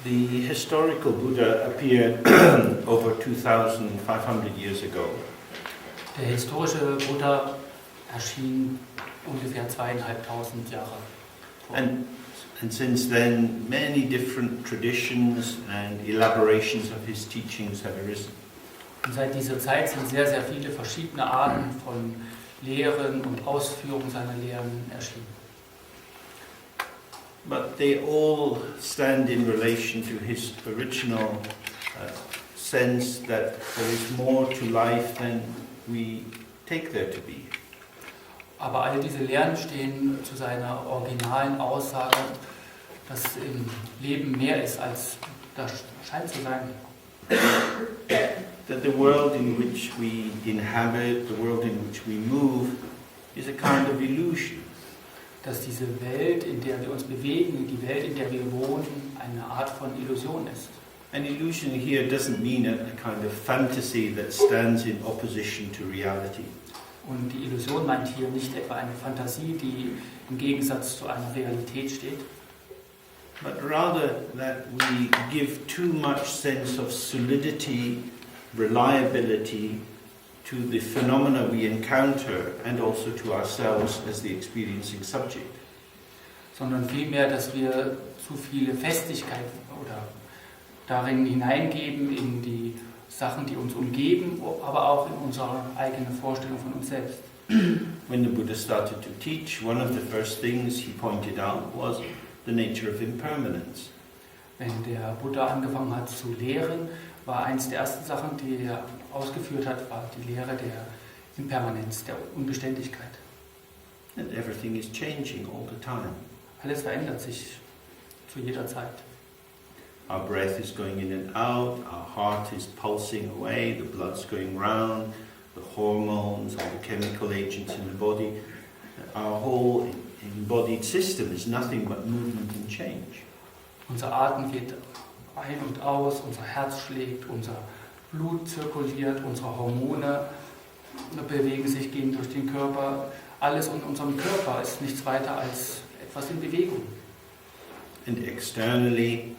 The historical Buddha appeared over 2,500 years ago. Der historische Buddha erschien ungefähr 2500 Jahre vor. And since then, many different traditions and elaborations of his teachings have arisen. Und seit dieser Zeit sind sehr, sehr viele verschiedene Arten von Lehren und Ausführungen seiner Lehren erschienen. But they all stand in relation to his original sense that there is more to life than we take there to be. Aber all diese Lehren stehen zu seiner originalen Aussage, dass im Leben mehr ist, als das scheint zu sein. That the world in which we inhabit, the world in which we move, is a kind of illusion. Dass diese Welt, in der wir uns bewegen, die Welt, in der wir wohnen, eine Art von Illusion ist. An illusion here doesn't mean a kind of fantasy that stands in opposition to reality. Und die Illusion meint hier nicht etwa eine Fantasie, die im Gegensatz zu einer Realität steht, but rather that we give too much sense of solidity, reliability to the phenomena we encounter and also to ourselves as the experiencing subject. sondern vielmehr, dass wir zu viele Festigkeit oder darin hineingeben in die Sachen, die uns umgeben, aber auch in unsere eigene Vorstellung von uns selbst. When the Buddha started to teach, one of the first things he pointed out was the nature of impermanence. Wenn der Buddha angefangen hat zu lehren, war eins der ersten Sachen, die er ausgeführt hat, war die Lehre der Impermanenz, der Unbeständigkeit. And everything is changing all the time. Alles verändert sich zu jeder Zeit. Our breath is going in and out, our heart is pulsing away, the blood's going round, the hormones, all the chemical agents in the body. Our whole embodied system is nothing but movement and change. Unser Atem geht ein und aus, unser Herz schlägt, unser Blut zirkuliert, unsere Hormone bewegen sich, gehen durch den Körper. Alles in unserem Körper ist nichts weiter als etwas in Bewegung. And externally,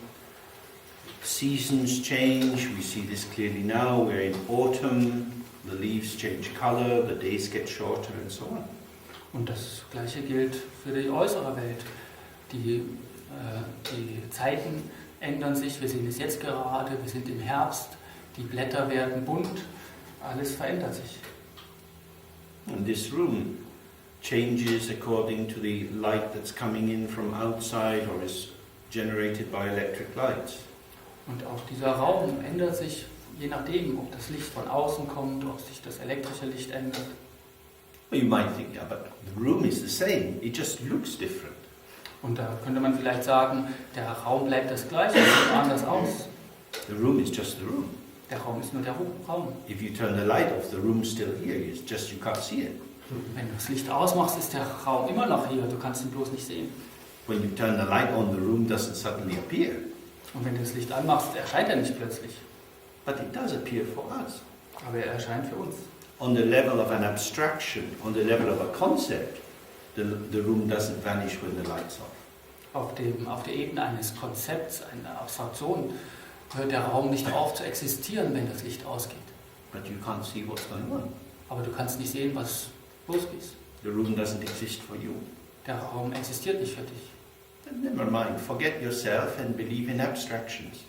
seasons change. We see this clearly now. We're in autumn. The leaves change color. The days get shorter, and so on. Und das Gleiche gilt für die äußere Welt. Die Zeiten ändern sich. Wir sehen es jetzt gerade. Wir sind im Herbst. Die Blätter werden bunt. Alles verändert sich. And this room changes according to the light that's coming in from outside or is generated by electric lights. Und auch dieser Raum ändert sich, je nachdem, ob das Licht von außen kommt, ob sich das elektrische Licht ändert. Well, you might think, yeah, but the room is the same. It just looks different. Und da könnte man vielleicht sagen, der Raum bleibt das gleiche, es sieht anders aus. The room is just the room. Der Raum ist nur der Raum. If you turn the light off, the room's still here. It's just you can't see it. Wenn du das Licht ausmachst, ist der Raum immer noch hier, du kannst ihn bloß nicht sehen. When you turn the light on, the room doesn't suddenly appear. Und wenn du das Licht anmachst, erscheint er nicht plötzlich. But it does appear for us. Aber er erscheint für uns. On the level of an abstraction, on the level of a concept, the room doesn't vanish when the light's off. Auf der Ebene eines Konzepts, einer Abstraktion, hört der Raum nicht auf zu existieren, wenn das Licht ausgeht. But you can't see what's going on. Aber du kannst nicht sehen, was los ist. The room doesn't exist for you. Der Raum existiert nicht für dich. Never mind, forget yourself and believe in abstractions.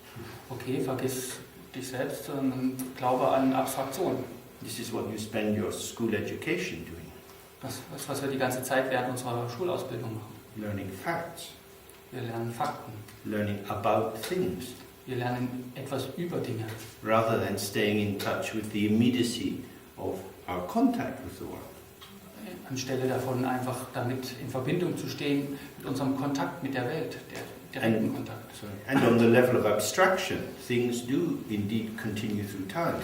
Okay, vergiss dich selbst und glaube an Abstraktionen. This is what you spend your school education doing. Das ist, was wir die ganze Zeit während unserer Schulausbildung machen. Learning facts. Wir lernen Fakten. Learning about things. Wir lernen etwas über Dinge. Rather than staying in touch with the immediacy of our contact with the world. Anstelle davon einfach damit in Verbindung zu stehen mit unserem Kontakt mit der Welt, der direkten Kontakt. And on the level of abstraction, things do indeed continue through time.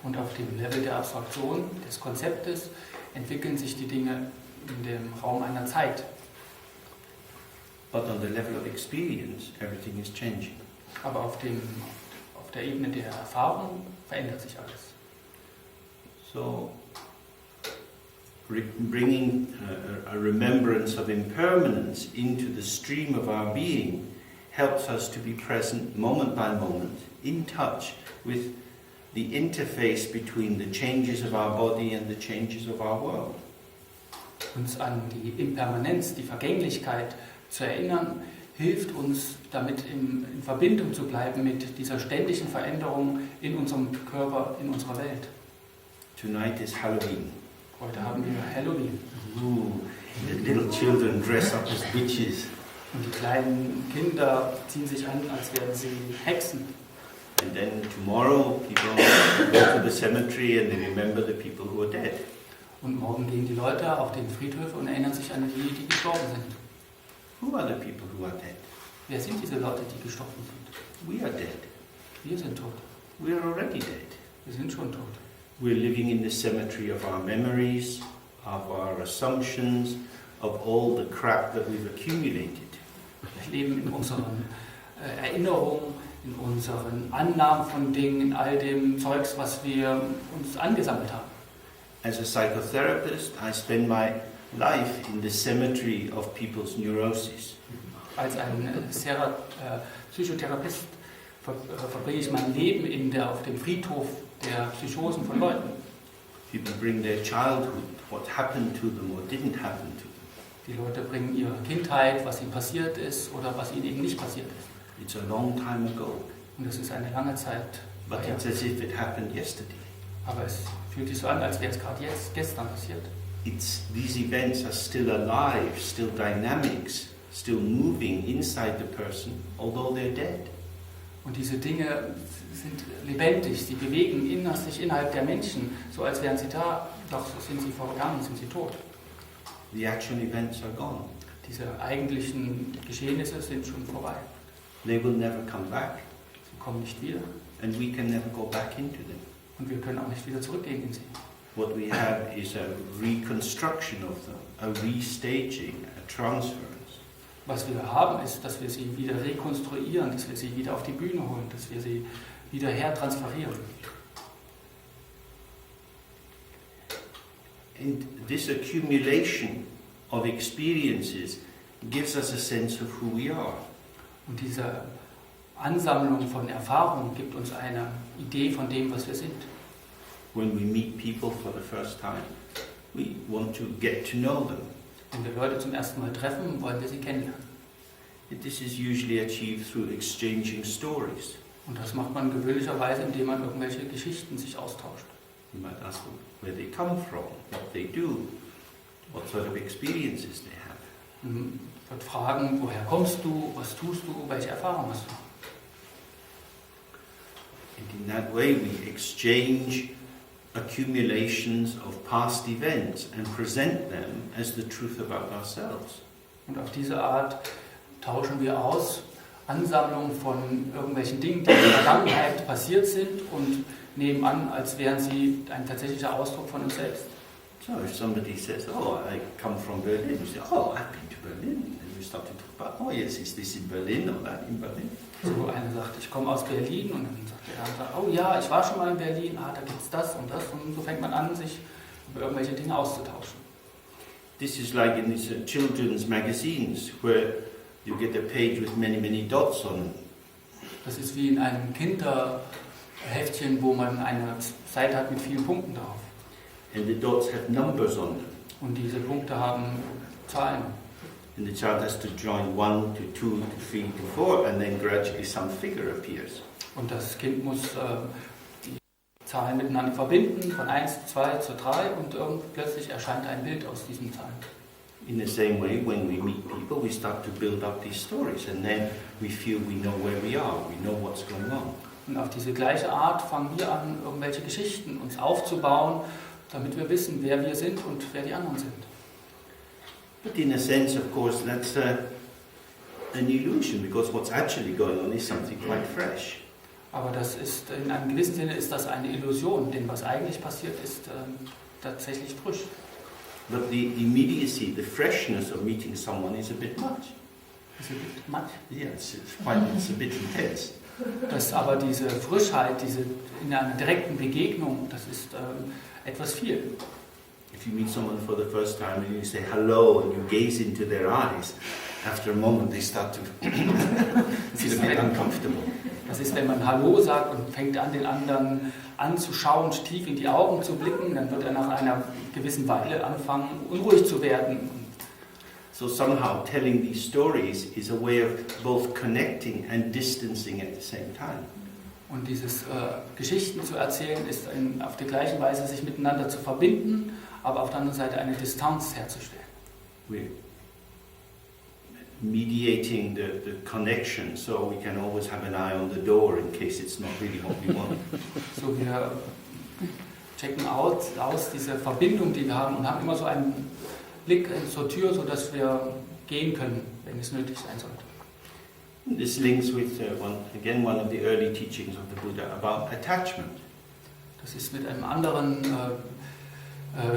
Und auf dem Level der Abstraktion, des Konzeptes, entwickeln sich die Dinge in dem Raum einer Zeit. But on the level of experience, everything is changing. Aber auf der Ebene der Erfahrung verändert sich alles. So, bringing a remembrance of impermanence into the stream of our being helps us to be present moment by moment, in touch with the interface between the changes of our body and the changes of our world. Uns an die Impermanenz, die Vergänglichkeit zu erinnern, hilft uns damit in Verbindung zu bleiben mit dieser ständigen Veränderung in unserem Körper, in unserer Welt. Tonight is Halloween. Heute haben wir Halloween. Ooh, the little children dress up as witches. Und die kleinen Kinder ziehen sich an, als wären sie Hexen. And then tomorrow people go to the cemetery and they remember the people who are dead. Und morgen gehen die Leute auf den Friedhof und erinnern sich an die, die gestorben sind. Who are the people who are dead? Wer sind diese Leute, die gestorben sind? We are dead. Wir sind tot. We are already dead. Wir sind schon tot. We're living in the cemetery of our memories, of our assumptions, of all the crap that we've accumulated. Wir leben in unseren Erinnerungen, in unseren Annahmen von Dingen, in all dem Zeugs, was wir uns angesammelt haben. As a psychotherapist, I spend my life in the cemetery of people's neuroses. Als ein Psychotherapeut verbringe ich mein Leben auf dem Friedhof der Psychosen von Leuten. People bring their childhood, what happened to them or didn't happen to them. Die Leute bringen ihre Kindheit, was ihnen passiert ist oder was ihnen eben nicht passiert ist. It's a long time ago, Und das ist eine lange Zeit but her. it's as if it happened yesterday. Aber es fühlt sich so an, als wäre es gerade gestern passiert. These events are still alive, still dynamics, still moving inside the person, although they're dead. Und diese Dinge sind lebendig, sie bewegen sich innerhalb der Menschen, so als wären sie da, doch sind sie vergangen, sind sie tot. The actual events are gone. Diese eigentlichen Geschehnisse sind schon vorbei. They will never come back, Sie kommen nicht wieder and we can never go back into them. und wir können auch nicht wieder zurückgehen in sie. What we have is a reconstruction of them, a restaging, a transference. Was wir haben, ist, dass wir sie wieder rekonstruieren, dass wir sie wieder auf die Bühne holen, dass wir sie wieder hertransferieren. And this accumulation of experiences gives us a sense of who we are. Und diese Ansammlung von Erfahrungen gibt uns eine Idee von dem, was wir sind. When we meet people for the first time, we want to get to know them. Wenn wir Leute zum ersten Mal treffen, wollen wir sie kennenlernen. This is usually achieved through exchanging stories. Und das macht man gewöhnlicherweise, indem man irgendwelche Geschichten sich austauscht. You might ask them where they come from, what they do, what sort of experiences they have. Man wird fragen, woher kommst du, was tust du, welche Erfahrungen hast du? And in that way we exchange accumulations of past events and present them as the truth about ourselves. Und auf diese Art tauschen wir aus Ansammlungen von irgendwelchen Dingen, die in der Vergangenheit passiert sind und nehmen an, als wären sie ein tatsächlicher Ausdruck von uns selbst. So if somebody says, oh, I come from Berlin, you say, oh, I've been to Berlin. And we start to talk about, oh yes, is this in Berlin or that in Berlin? So einer sagt, ich komme aus Berlin und dann sagt der andere, oh ja, ich war schon mal in Berlin, da gibt es das und so fängt man an, sich über irgendwelche Dinge auszutauschen. This is like in these children's magazines where you get a page with many, many dots on it. Das ist wie in einem Kinderheftchen, wo man eine Seite hat mit vielen Punkten drauf. And the dots have numbers on them. Und diese Punkte haben Zahlen. And the child has to join 1 to 2 to 3 to 4 and then gradually some figure appears. Und das Kind muss die Zahlen miteinander verbinden, von 1 zu 2 zu 3 und plötzlich erscheint ein Bild aus diesen Zahlen. In the same way, when we meet people, we start to build up these stories and then we feel we know where we are, we know what's going on. Und auf diese gleiche Art fangen wir an, irgendwelche Geschichten uns aufzubauen, damit wir wissen, wer wir sind und wer die anderen sind. But in a sense, of course, that's an illusion, because what's actually going on is something quite fresh. Aber das ist, in einem gewissen Sinne ist das eine Illusion, denn was eigentlich passiert, ist tatsächlich frisch. But the immediacy, the freshness of meeting someone is a bit much. Ist ein bisschen much. Yeah, it's a bit intense. Das aber diese Frischheit, diese in einer direkten Begegnung, das ist etwas viel. If you meet someone for the first time and you say hello and you gaze into their eyes, after a moment they start to feel a bit uncomfortable. Das ist, wenn man Hallo sagt und fängt an, den anderen anzuschauen, tief in die Augen zu blicken, dann wird er nach einer gewissen Weile anfangen, unruhig zu werden. So somehow telling these stories is a way of both connecting and distancing at the same time. Und dieses Geschichten zu erzählen, ist auf die gleiche Weise, sich miteinander zu verbinden, aber auf der anderen Seite eine Distanz herzustellen. We're mediating the connection, so we can always have an eye on the door in case it's not really what we want. So wir checken aus diese Verbindung, die wir haben, und haben immer so einen Blick zur Tür, sodass wir gehen können, wenn es nötig sein sollte. This links with, one of the early teachings of the Buddha about attachment. Das ist mit einem anderen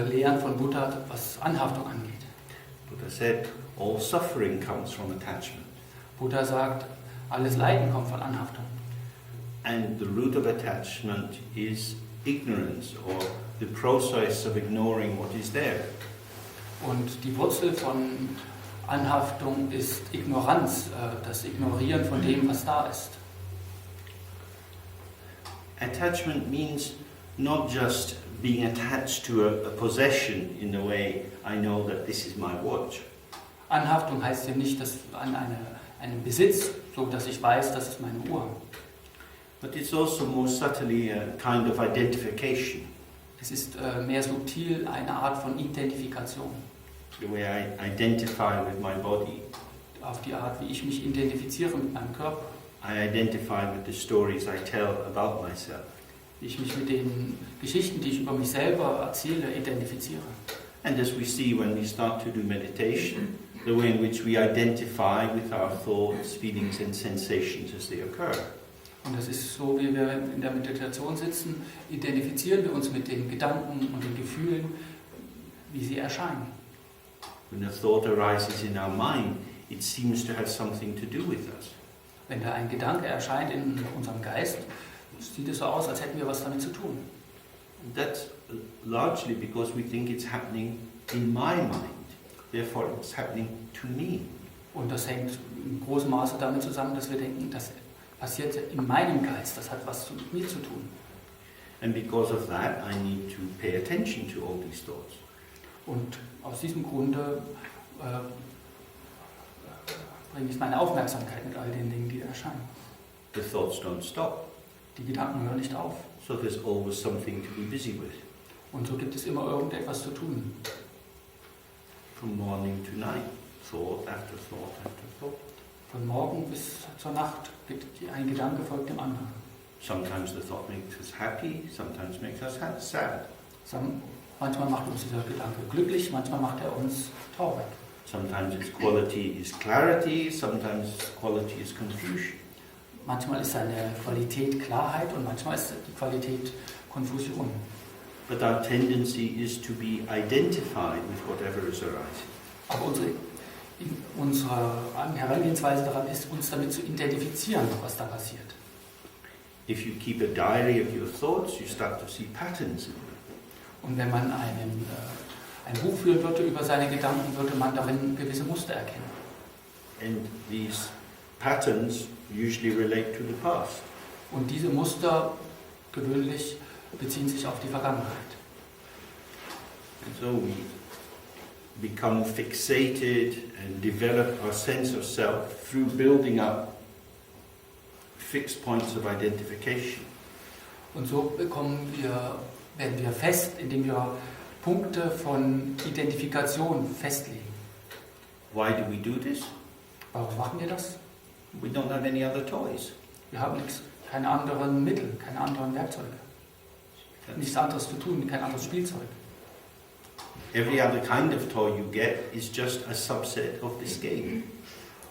Lehren von Buddha, was Anhaftung angeht. Buddha said, all suffering comes from attachment. Buddha sagt, alles Leiden kommt von Anhaftung. And the root of attachment is ignorance, or the process of ignoring what is there. Und die Wurzel von Anhaftung ist Ignoranz, das Ignorieren von dem, was da ist. Attachment means not just being attached to a possession in the way I know that this is my watch. Anhaftung heißt ja nicht, dass an einem Besitz, so dass ich weiß, das ist meine Uhr. But it's also more subtly a kind of identification. Es ist mehr subtil eine Art von Identifikation. The way I identify with my body. Auf die Art, wie ich mich identifiziere mit meinem Körper. I identify with the stories I tell about myself. Wie ich mich mit den Geschichten, die ich über mich selber erzähle, identifiziere. And as we see when we start to do meditation, the way in which we identify with our thoughts, feelings and sensations as they occur. Und das ist so, wie wir in der Meditation sitzen, identifizieren wir uns mit den Gedanken und den Gefühlen, wie sie erscheinen. When a thought arises in our mind, it seems to have something to do with us. Wenn da ein Gedanke erscheint in unserem Geist, sieht es so aus, als hätten wir was damit zu tun. That's largely because we think it's happening in my mind. Therefore it's happening to me. Und das hängt in großem Maße damit zusammen, dass wir denken, das passiert in meinem Geist, das hat was mit mir zu tun. And because of that, I need to pay attention to all these thoughts. Und aus diesem Grunde bringe ich meine Aufmerksamkeit mit all den Dingen, die erscheinen. The thoughts don't stop. Die Gedanken hören nicht auf. So there's always something to be busy with. Und so gibt es immer irgendetwas zu tun. From morning to night, thought after thought after thought. Von morgen bis zur Nacht gibt ein Gedanke folgt dem anderen. Sometimes the thought makes us happy, sometimes makes us sad. Manchmal macht uns dieser Gedanke glücklich, manchmal macht er uns traurig. Sometimes its quality is clarity, sometimes quality is confusion. Manchmal ist seine Qualität Klarheit und manchmal ist die Qualität Konfusion. But our tendency is to be identified with whatever is arising. Aber unsere Herangehensweise daran ist, uns damit zu identifizieren, was da passiert. If you keep a diary of your thoughts, you start to see patterns in them. Und wenn man ein Buch führen würde über seine Gedanken, würde man darin gewisse Muster erkennen. And these patterns usually relate to the past. Und diese Muster gewöhnlich beziehen sich auf die Vergangenheit. And so we become fixated and develop our sense of self through building up fixed points of identification. Und so werden wir fest, indem wir Punkte von Identifikation festlegen. Why do we do this? Warum machen wir das? We don't have any other toys. Wir haben keine anderen Mittel, keine anderen Werkzeuge. Nichts anderes zu tun, kein anderes Spielzeug. Every other kind of toy you get is just a subset of this game.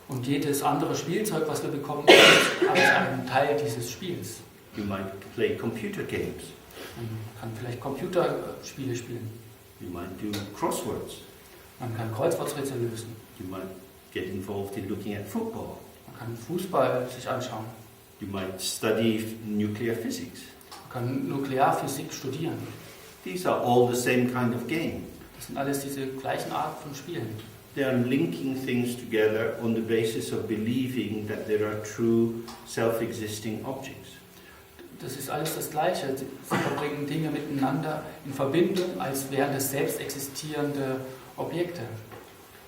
Und jedes andere Spielzeug, was wir bekommen, ist ein Teil dieses Spiels. You might play computer games. Man kann vielleicht Computerspiele spielen. You might do crosswords. Man kann Kreuzworträtsel lösen. You might get involved in looking at football. Man kann Fußball sich anschauen. You might study nuclear physics. Man kann Nuklearphysik studieren. These are all the same kind of game. Das sind alles diese gleichen Art von Spielen. they are linking things together on the basis of believing that there are true self-existing objects. Das ist alles das Gleiche. Sie verbringen Dinge miteinander in Verbindung, als wären es selbst existierende Objekte.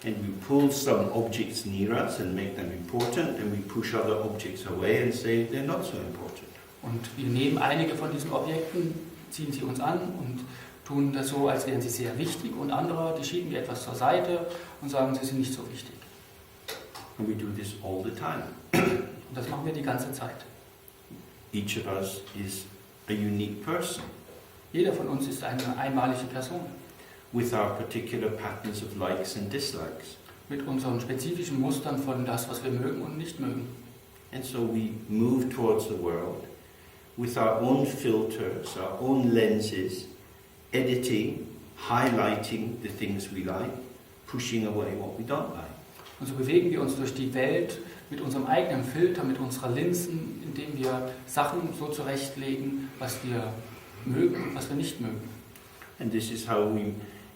And we pull some objects near us and make them important, and we push other objects away and say they're not so important. Und wir nehmen einige von diesen Objekten, ziehen sie uns an und tun das so, als wären sie sehr wichtig, und andere, die schieben wir etwas zur Seite und sagen, sie sind nicht so wichtig. And we do this all the time. Und das machen wir die ganze Zeit. Each of us is a unique person Jeder von uns ist eine einmalige Person with our particular patterns of likes and dislikes. mit unseren spezifischen Mustern von das, was wir mögen und nicht mögen. And so we move towards the world with our own filters, our own lenses, editing, highlighting the things we like, pushing away what we don't like. Und so bewegen wir uns durch die Welt mit unserem eigenen Filter, mit unserer Linsen, indem wir Sachen so zurechtlegen, was wir mögen und was wir nicht mögen. And this is how we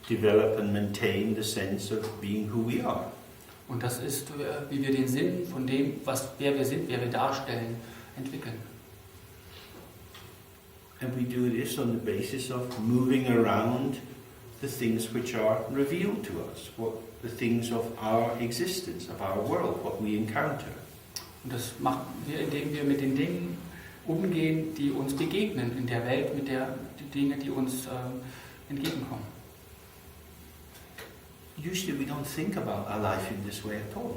develop and maintain the sense of being who we are. Und das ist, wie wir den Sinn von dem, wer wir sind, wer wir darstellen, entwickeln. And we do this on the basis of moving around the things which are revealed to us, the things of our existence, of our world, what we encounter. Und das machen wir, indem wir mit den Dingen umgehen, die uns begegnen in der Welt, mit die Dinge, die uns entgegenkommen. Usually we don't think about our life in this way at all.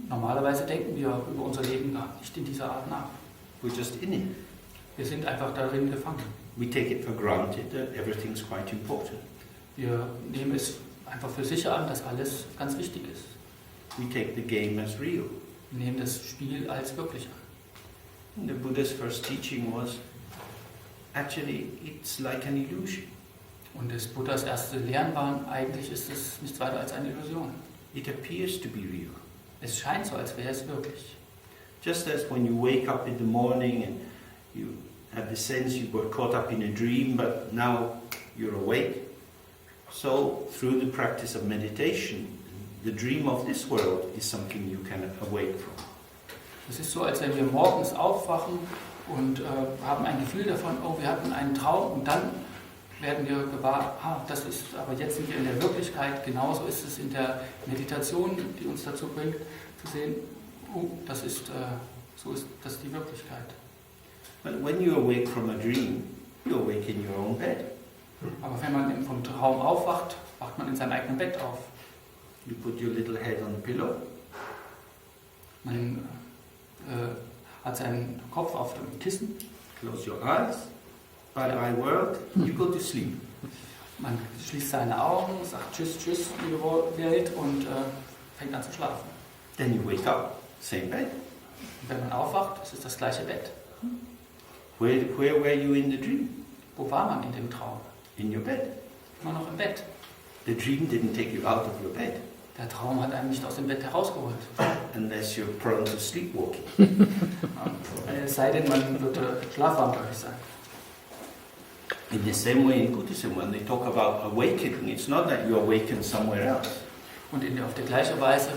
Normalerweise denken wir über unser Leben gar nicht in dieser Art nach. We're just in it. Wir sind einfach darin gefangen. We take it for granted that everything's quite important. Wir nehmen es einfach für sicher an, dass alles ganz wichtig ist. We take the game as real. Wir nehmen das Spiel als wirklich an. And the Buddha's first teaching was, actually, it's like an illusion. Und das Buddhas erste Lehren waren, eigentlich ist es nichts weiter als eine Illusion. It appears to be real. Es scheint so, als wäre es wirklich. Just as when you wake up in the morning and you have the sense you were caught up in a dream, but now you're awake. So, through the practice of meditation, the dream of this world is something you can awake from. Es ist so, als wenn wir morgens aufwachen und haben ein Gefühl davon, oh, wir hatten einen Traum, und dann werden wir gewahr, das ist, aber jetzt sind wir in der Wirklichkeit. Genauso ist es in der Meditation, die uns dazu bringt, zu sehen, oh, so ist das die Wirklichkeit. But when you awake from a dream, you awake in your own bed. Aber wenn man vom Traum aufwacht, wacht man in seinem eigenen Bett auf. You put your little head on the pillow. Man hat seinen Kopf auf dem Kissen. Close your eyes. Bye bye world. You go to sleep. Man schließt seine Augen, sagt Tschüss, Tschüss, liebe Welt, und fängt an zu schlafen. Then you wake up. Same bed. Und wenn man aufwacht, ist es das gleiche Bett. Where were you in the dream? Wo war man in dem Traum? In your bed. Immer noch im Bett. The dream didn't take you out of your bed. Der Traum hat einen nicht aus dem Bett herausgeholt. Unless you're prone to sleepwalking. Es sei denn, man würde schlafwandlerig sein. In the same way in Buddhism, when they talk about awakening, it's not that you awaken somewhere else. Und auf die gleiche Weise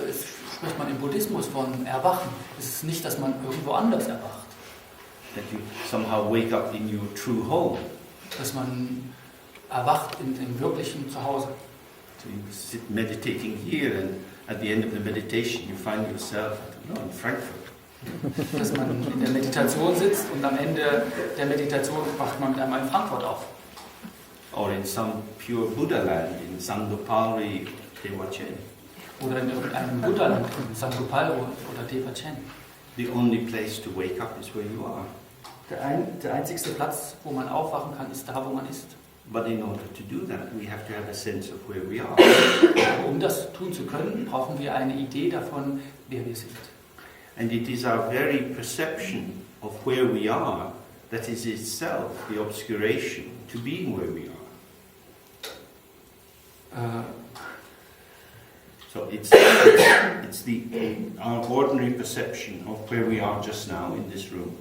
spricht man im Buddhismus von Erwachen. Es ist nicht, dass man irgendwo anders erwacht. That you somehow wake up in your true home. Dass man erwacht in dem wirklichen Zuhause. So you sit meditating here, and at the end of the meditation you find yourself, I don't know, in Frankfurt. Dass man in der Meditation sitzt und am Ende der Meditation wacht man mit einmal in Frankfurt auf. Or in some pure Buddha land, in Sangopali, Dewachen. Oder in irgendeinem Buddha-Land, in Sangopal oder Dewachen. The only place to wake up is where you are. Der einzigste Platz, wo man aufwachen kann, ist da, wo man ist. But in order to do that, we have to have a sense of where we are. Aber um das tun zu können, brauchen wir eine Idee davon, wer wir sind. And it is our very perception of where we are that is itself the obscuration to being where we are. So it's our ordinary perception of where we are just now in this room.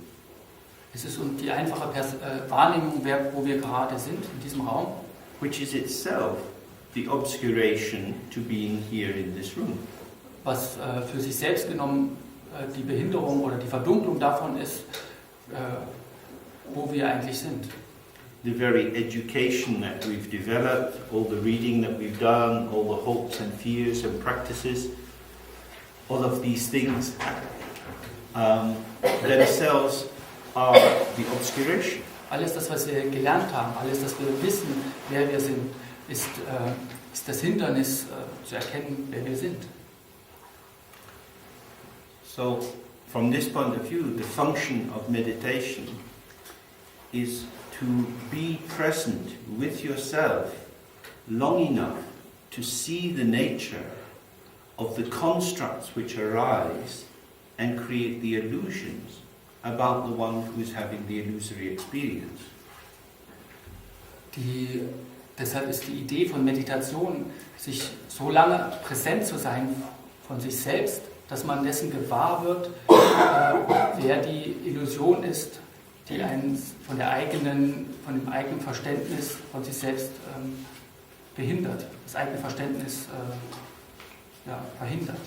Es ist die einfache Wahrnehmung, wo wir gerade sind, in diesem Raum. Which is itself the obscuration to being here in this room. Was für sich selbst genommen die Behinderung oder die Verdunklung davon ist, wo wir eigentlich sind. The very education that we've developed, all the reading that we've done, all the hopes and fears and practices, all of these things themselves are the obscuration. Alles das, was wir gelernt haben, alles, das wir wissen, wer wir sind, ist das Hindernis zu erkennen, wer wir sind. So, from this point of view, the function of meditation is to be present with yourself long enough to see the nature of the constructs which arise and create the illusions about the one who is having the illusory experience. Deshalb ist die Idee von Meditation, sich so lange präsent zu sein von sich selbst, dass man dessen gewahr wird, wer die Illusion ist, die einen von dem eigenen Verständnis von sich selbst behindert, das eigene Verständnis verhindert.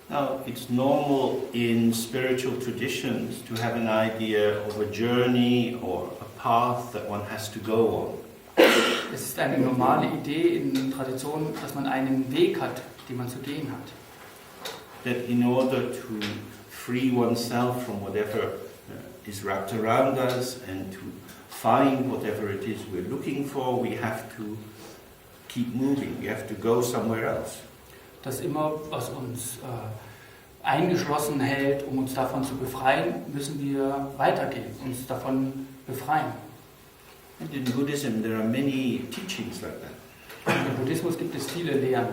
Now, it's normal in spiritual traditions to have an idea of a journey or a path that one has to go on. Es ist eine normale Idee in Traditionen, dass man einen Weg hat, den man zu gehen hat. That in order to free oneself from whatever is wrapped around us and to find whatever it is we're looking for, we have to keep moving, we have to go somewhere else. Dass immer, was uns eingeschlossen hält, um uns davon zu befreien, müssen wir weitergehen, uns davon befreien. And in Buddhism there are many teachings like that. Im Buddhismus gibt es viele Lehren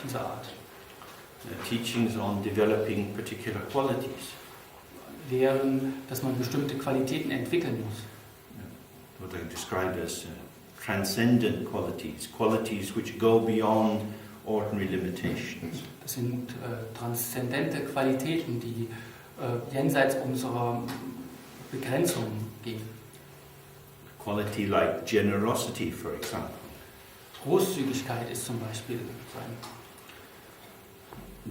dieser Art. Teachings on developing particular qualities. Lehren, dass man bestimmte Qualitäten entwickeln muss. What are described as transcendent qualities, qualities which go beyond ordinary limitations. Das sind transzendente Qualitäten, die jenseits unserer Begrenzungen gehen. Quality like generosity, for example. Großzügigkeit ist zum Beispiel so ein.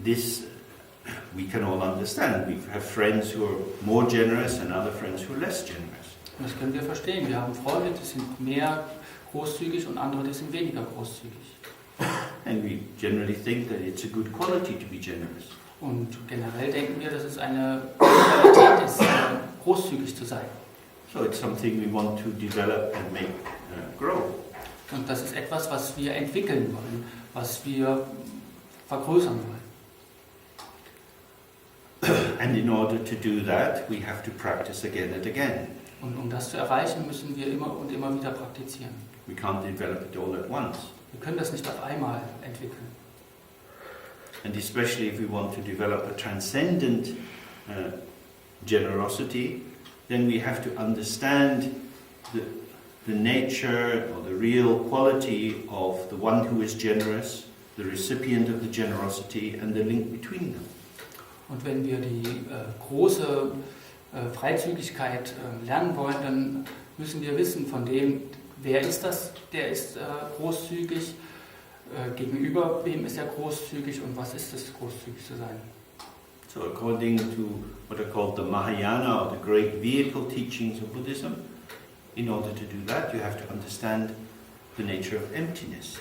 This we can all understand. We have friends who are more generous and other friends who are less generous. Und das können wir verstehen. Wir haben Freunde, die sind mehr großzügig und andere, die sind weniger großzügig. And we generally think that it's a good quality to be generous. Und generell denken wir, dass es eine Qualität ist, großzügig zu sein. So it's something we want to develop and make grow. Und das ist etwas, was wir entwickeln wollen, was wir vergrößern wollen. And in order to do that, we have to practice again and again. Und um das zu erreichen, müssen wir immer und immer wieder praktizieren. We can't develop it all at once. Wir können das nicht auf einmal entwickeln. And especially if we want to develop a transcendent generosity, then we have to understand the nature or the real quality of the one who is generous, the recipient of the generosity, and the link between them. Und wenn wir die große Freizügigkeit lernen wollen, dann müssen wir wissen von dem, wer ist das, der ist großzügig, gegenüber wem ist er großzügig und was ist es, großzügig zu sein. So according to what are called the Mahayana or the great vehicle teachings of Buddhism, in order to do that you have to understand the nature of emptiness.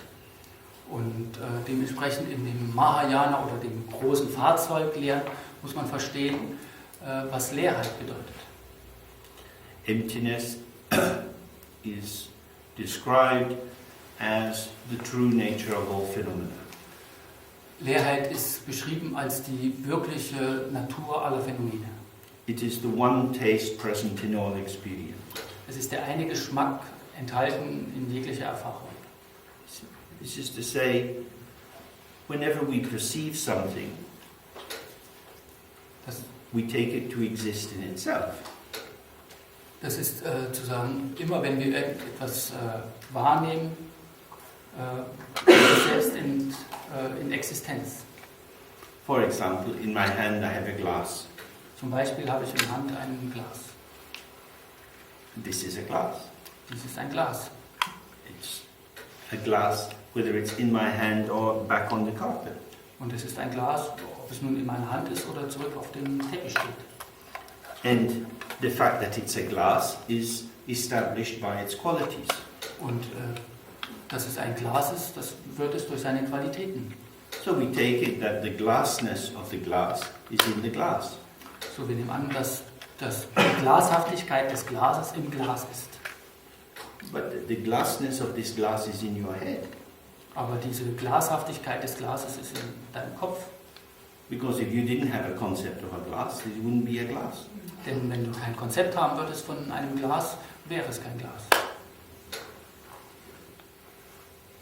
Und dementsprechend in dem Mahayana oder dem großen Fahrzeuglehren muss man verstehen, was Leerheit bedeutet. Emptiness is described as the true nature of all phenomena. Leerheit ist beschrieben als die wirkliche Natur aller Phänomene. It is the one taste present in all experience. Es ist der eine Geschmack enthalten in jeglicher Erfahrung. This is to say, whenever we perceive something, we take it to exist in itself. Das ist zu sagen, immer wenn wir etwas wahrnehmen, ist es selbst in Existenz. For example, in my hand I have a glass. Zum Beispiel habe ich in der Hand ein Glas. This is a glass. Dies ist ein Glas. It's a glass, whether it's in my hand or back on the carpet. Und es ist ein Glas, ob es nun in meiner Hand ist oder zurück auf dem Teppich steht. And the fact that it's a glass is established by its qualities. Und dass es ein Glas ist, das wird es durch seine Qualitäten. So we take it that the glassness of the glass is in the glass. So wir nehmen an, dass die Glashaftigkeit des Glases im Glas ist. But the glassness of this glass is in your head. Aber diese Glashaftigkeit des Glases ist in deinem Kopf. Because if you didn't have a concept of a glass, it wouldn't be a glass. Denn wenn du kein Konzept haben würdest von einem Glas, wäre es kein Glas.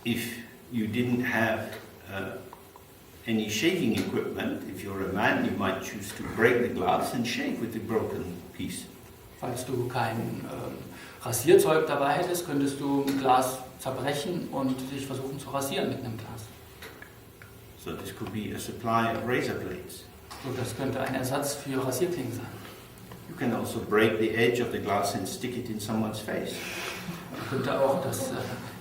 If you didn't have any shaking equipment, if you're a man, you might choose to break the glass and shake with the broken piece. Falls du kein Rasierzeug dabei hättest, könntest du ein Glas zerbrechen und dich versuchen zu rasieren mit einem Glas. So this could be a supply of razor blades. So, das könnte ein Ersatz für Rasierklingen sein. You can also break the edge of the glass and stick it in someone's face. Man könnte auch das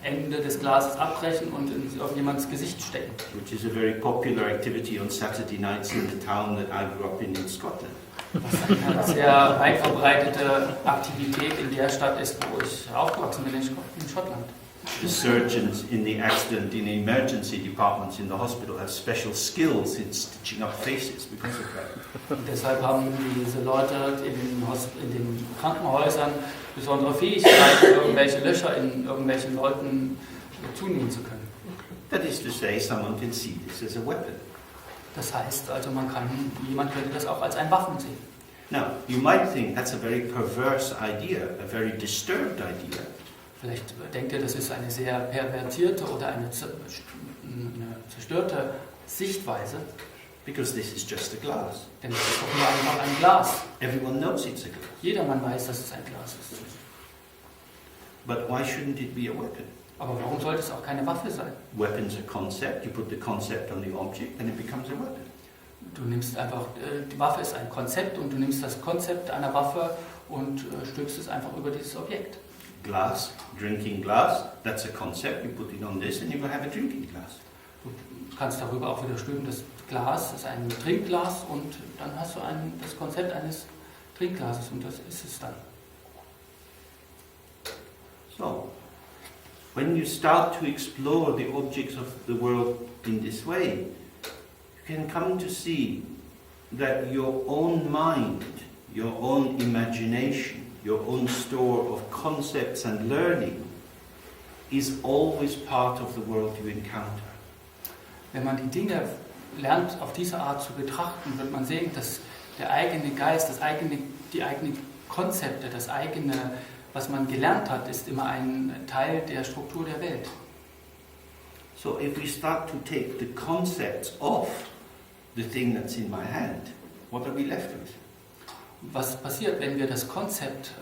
Ende des Glases abbrechen und in irgendjemandes Gesicht stecken. Which is a very popular activity on Saturday nights in the town that I grew up in Scotland. Was eine sehr weit verbreitete Aktivität in der Stadt ist, wo ich aufgewachsen bin, in Schottland. The surgeons in the accident, in the emergency departments in the hospital have special skills in stitching up faces because of that. Und deshalb haben diese Leute in den Krankenhäusern besondere Fähigkeiten, irgendwelche Löcher in irgendwelchen Leuten zunehmen zu können. That is to say, someone can see this as a weapon. Das heißt also, jemand könnte das auch als ein Waffen sehen. Now, you might think that's a very perverse idea, a very disturbed idea. Vielleicht denkt ihr, das ist eine sehr pervertierte oder eine zerstörte Sichtweise. Because this is just a glass. Denn es ist doch nur einfach ein Glas. Everyone knows it's a glass. Jedermann weiß, dass es ein Glas ist. But why shouldn't it be a weapon? Aber warum sollte es auch keine Waffe sein? Weapon's a concept. You put the concept on the object and it becomes a weapon. Du nimmst einfach, die Waffe ist ein Konzept und du nimmst das Konzept einer Waffe und stülpst es einfach über dieses Objekt. Glass, drinking glass, that's a concept. You put it on this and you will have a drinking glass. Du kannst darüber auch wieder stülpen, das Glas ist ein Trinkglas und dann hast du das Konzept eines Trinkglases und das ist es dann. So, when you start to explore the objects of the world in this way, you can come to see that your own mind, your own imagination, your own store of concepts and learning is always part of the world you encounter. Wenn man die Dinge lernt, auf diese Art zu betrachten, wird man sehen, dass der eigene Geist, die eigenen Konzepte, das eigene, was man gelernt hat, ist immer ein Teil der Struktur der Welt. So if we start to take the concepts off the thing that's in my hand, what are we left with? Was passiert, wenn wir das Konzept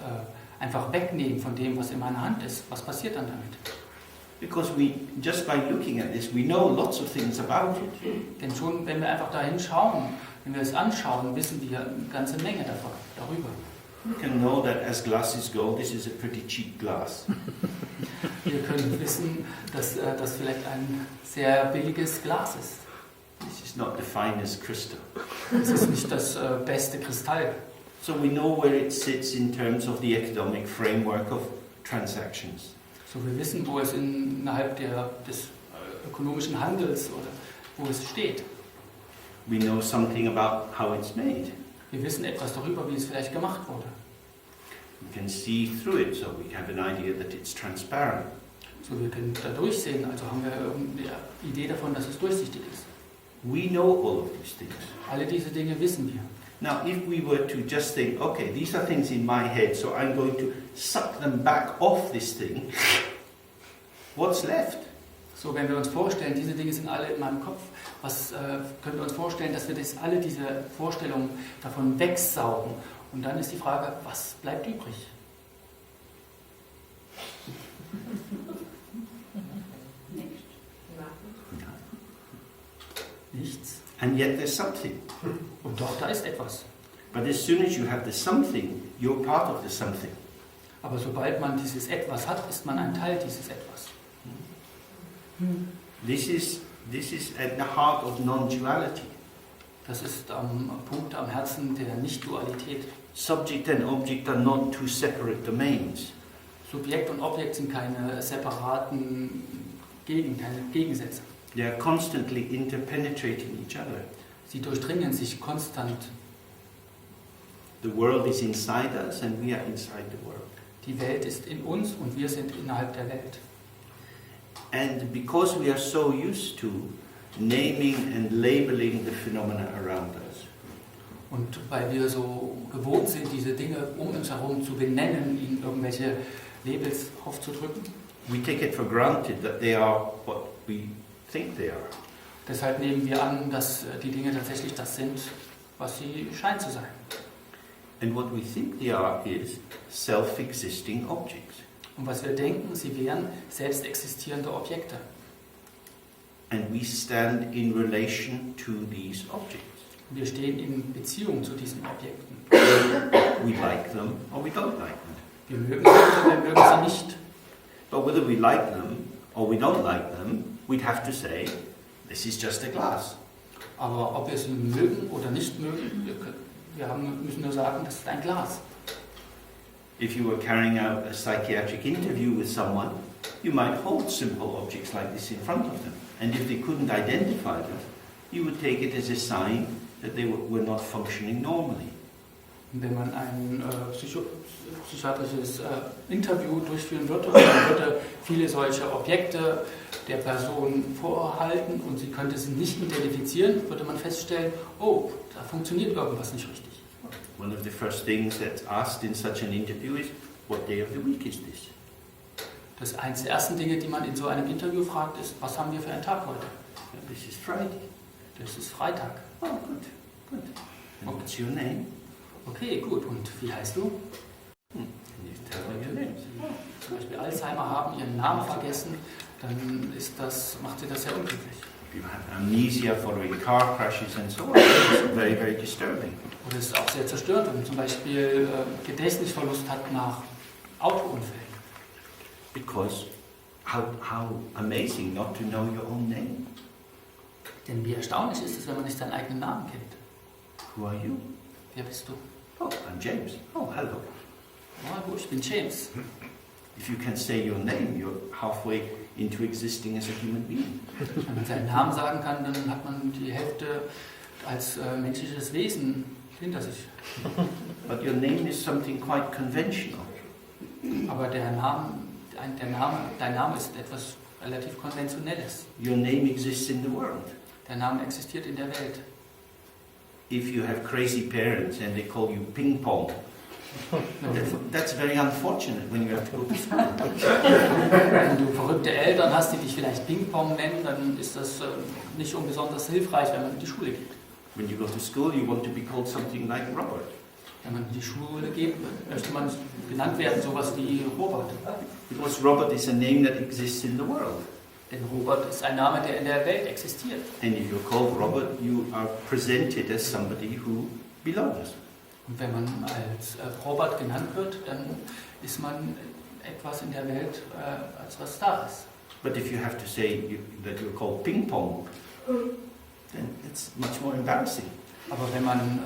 einfach wegnehmen von dem, was in meiner Hand ist? Was passiert dann damit? Because just by looking at this, we know lots of things about it. Denn schon, wenn wir einfach dahin schauen, wenn wir es anschauen, wissen wir eine ganze Menge darüber. You can know that as glasses go, this is a pretty cheap glass. Wir können wissen, dass das vielleicht ein sehr billiges Glas ist. This is not the finest crystal. Es ist nicht das beste Kristall. So we know where it sits in terms of the economic framework of transactions. So wir wissen, wo es innerhalb des ökonomischen Handels oder wo es steht. We know something about how it's made. Wir wissen etwas darüber, wie es vielleicht gemacht wurde. We can see through it, so we have an idea that it's transparent. So wir können da durchsehen, also haben wir eine Idee davon, dass es durchsichtig ist. We know all of these things. Alle diese Dinge wissen wir. Now, if we were to just think, okay, these are things in my head, so I'm going to suck them back off this thing, what's left? So, wenn wir uns vorstellen, diese Dinge sind alle in meinem Kopf, was können wir uns vorstellen, dass wir alle diese Vorstellungen davon wegsaugen? Und dann ist die Frage, was bleibt übrig? Nichts. And yet there's something. Und doch, da ist etwas. But as soon as you have the something, you're part of the something. Aber sobald man dieses Etwas hat, ist man ein Teil dieses Etwas. This is at the heart of non-duality. Das ist am Punkt am Herzen der Nicht-Dualität. Subject and object are not two separate domains. Subjekt und Objekt sind keine separaten keine Gegensätze. They are constantly interpenetrating each other. Sie durchdringen sich konstant. The world is inside us and we are inside the world. Die Welt ist in uns und wir sind innerhalb der Welt. And because we are so used to naming and labeling the phenomena around us, Und weil wir so gewohnt sind, diese Dinge um uns herum zu benennen, ihnen irgendwelche Labels aufzudrücken, we take it for granted that they are what we think they are. deshalb nehmen wir an, dass die Dinge tatsächlich das sind, was sie scheinen zu sein. And what we think they are is self-existing objects. Und was wir denken, sie wären selbst existierende Objekte. And we stand in relation to these objects. Wir stehen in Beziehung zu diesen Objekten. We like them or we don't like them. Wir mögen sie oder wir mögen sie nicht. But whether we like them or we don't like them, we'd have to say, this is just a glass. Aber ob wir sie mögen oder nicht mögen, müssen nur sagen, das ist ein Glas. If you were carrying out a psychiatric interview with someone, you might hold simple objects like this in front of them. And if they couldn't identify them, you would take it as a sign that they were not functioning normally. Wenn man ein psychiatrisches Interview durchführen würde, dann würde viele solche Objekte der Person vorhalten und sie könnte sie nicht identifizieren, würde man feststellen, oh, da funktioniert irgendwas nicht richtig. One of the first things that's asked in such an interview is, what day of the week is this? Das eines der ersten Dinge, die man in so einem Interview fragt, ist, was haben wir für einen Tag heute? This is Friday. Das ist Freitag. Oh, good. And what's your name? Okay, gut. Und wie heißt du? Can you tell me your name? Zum Beispiel Alzheimer haben, ihren Namen vergessen, dann macht sie das sehr unglücklich. You have amnesia following car crashes and so on. It's very, very disturbing. Oder es ist auch sehr zerstörend, wenn man zum Beispiel Gedächtnisverlust hat nach Autounfällen. Because how amazing not to know your own name. Denn wie erstaunlich ist es, wenn man nicht seinen eigenen Namen kennt. Who are you? Wer bist du? Oh, I'm James. Oh, hello. Oh, gut, ich bin James. If you can say your name, you're halfway into existing as a human being. Wenn man seinen Namen sagen kann, dann hat man die Hälfte als menschliches Wesen hinter sich. But your name is something quite conventional. Aber dein Name ist etwas relativ Konventionelles. Your name exists in the world. Der Name existiert in der Welt. If you have crazy parents and they call you Ping Pong, that's very unfortunate when you have to go to school. Wenn du verrückte Eltern hast, die dich vielleicht Ping Pong nennen, dann ist das nicht besonders hilfreich, wenn man in die Schule geht. When you go to school, you want to be called something like Robert. Wenn man in die Schule geht, möchte man genannt werden, sowas wie Robert. Because Robert is a name that exists in the world. Denn Robert ist ein Name, der in der Welt existiert. And if you're called Robert, you are presented as somebody who belongs. Und wenn man als Robert genannt wird, dann ist man etwas in der Welt, als was da ist. But if you have to say that you're called Ping Pong, then it's much more embarrassing. Aber wenn man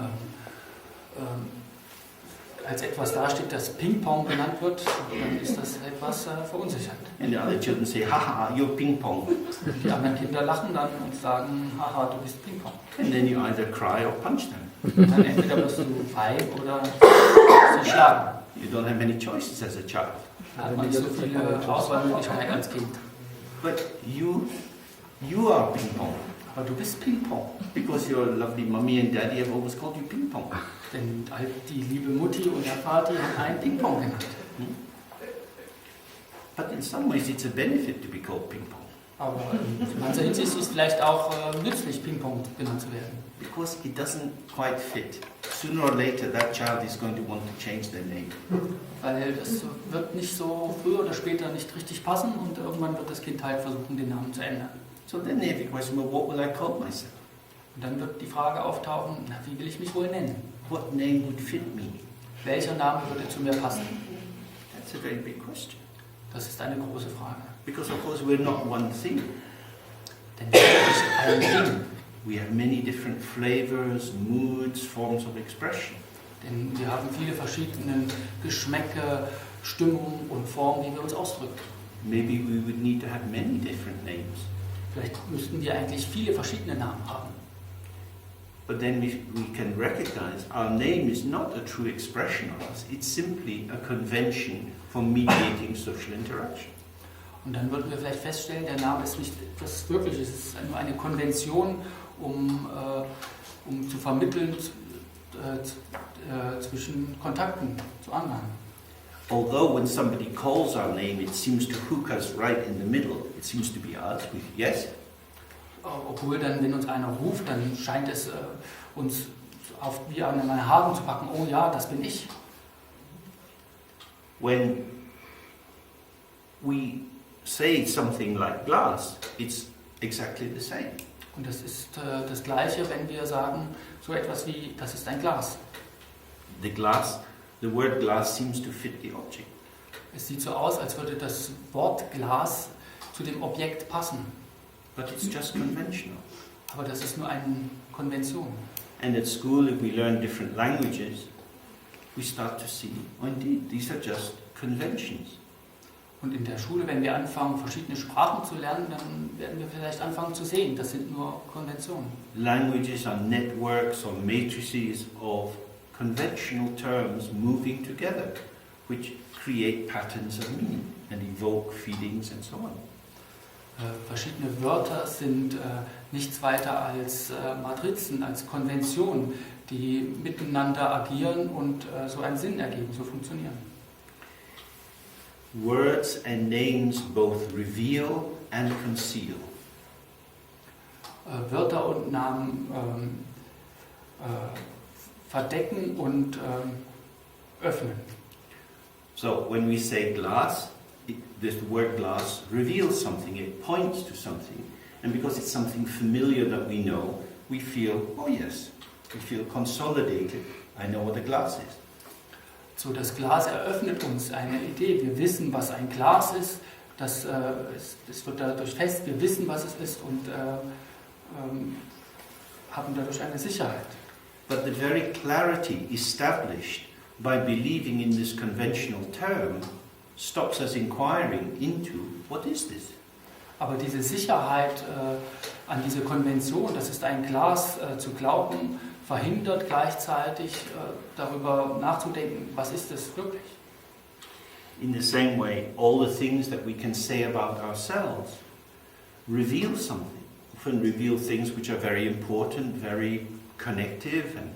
als etwas dasteht, das Ping-Pong genannt wird, dann ist das etwas verunsichernd. And the other children say, haha, you're Ping Pong. Die anderen Kinder lachen dann und sagen, haha, du bist Ping-Pong. And then you either cry or punch them. Und dann entweder musst du weinen oder sie schlagen. You don't have many choices as a child. Da hat man nicht so viele Auswahlmöglichkeiten als Kind. But you are Ping Pong. Aber du bist Ping-Pong. Because your lovely mummy and daddy have always called you Ping Pong. Denn die liebe Mutti und der Vati haben einen Ping-Pong genannt. But in some ways it's a benefit to be called Ping Pong. Aber in mancher Hinsicht ist es vielleicht auch nützlich, Ping-Pong genannt zu werden. Because it doesn't quite fit. Sooner or later that child is going to want to change their name. Weil das wird nicht so früher oder später nicht richtig passen und irgendwann wird das Kind halt versuchen, den Namen zu ändern. So then they have the question, well, what will I call myself? Und dann wird die Frage auftauchen, na, wie will ich mich wohl nennen? What name would fit me? Welcher Name würde zu mir passen? That's a very big question. Das ist eine große Frage. Because of course we're not one thing. Denn wir sind nicht ein Ding. We have many different flavors, moods, forms of expression. Denn wir haben viele verschiedene Geschmäcker, Stimmungen und Formen, wie wir uns ausdrücken. Maybe we would need to have many different names. Vielleicht müssten wir eigentlich viele verschiedene Namen haben. But then we can recognize our name is not a true expression of us. It's simply a convention for mediating social interaction. Und dann würden wir vielleicht feststellen, der Name ist nicht das Wirkliche, es ist nur eine Konvention, um zu vermitteln zwischen Kontakten zu anderen. Although when somebody calls our name, it seems to hook us right in the middle. It seems to be us. Yes? Obwohl dann, wenn uns einer ruft, dann scheint es uns wie an einen Haken zu packen. Oh ja, das bin ich. When we say something like glass, it's exactly the same. Und das ist das Gleiche, wenn wir sagen, so etwas wie, das ist ein Glas. The word glass seems to fit the object. Es sieht so aus, als würde das Wort Glas zu dem Objekt passen. But it's just conventional. Aber das ist nur eine Konvention. And at school, if we learn different languages, we start to see, oh indeed, these are just conventions. Und in der Schule, wenn wir anfangen, verschiedene Sprachen zu lernen, dann werden wir vielleicht anfangen zu sehen, das sind nur Konventionen. Languages are networks or matrices of conventional terms moving together, which create patterns of meaning and evoke feelings and so on. Verschiedene Wörter sind nichts weiter als Matrizen, als Konventionen, die miteinander agieren und so einen Sinn ergeben, so funktionieren. Words and names both reveal and conceal. Wörter und Namen verdecken und öffnen. So when we say glass, the word glass reveals something, it points to something. And because it's something familiar that we know, we feel, oh yes, we feel consolidated. I know what a glass is. So, das Glas eröffnet uns eine Idee. Wir wissen, was ein Glas ist. Es wird dadurch fest. Wir wissen, was es ist und haben dadurch eine Sicherheit. But the very clarity established by believing in this conventional term stops us inquiring into what is this? Aber diese Sicherheit an diese Konvention, das ist ein Glas, zu glauben, verhindert gleichzeitig darüber nachzudenken, was ist es wirklich? In the same way, all the things that we can say about ourselves reveal something. Often reveal things which are very important, very connective, and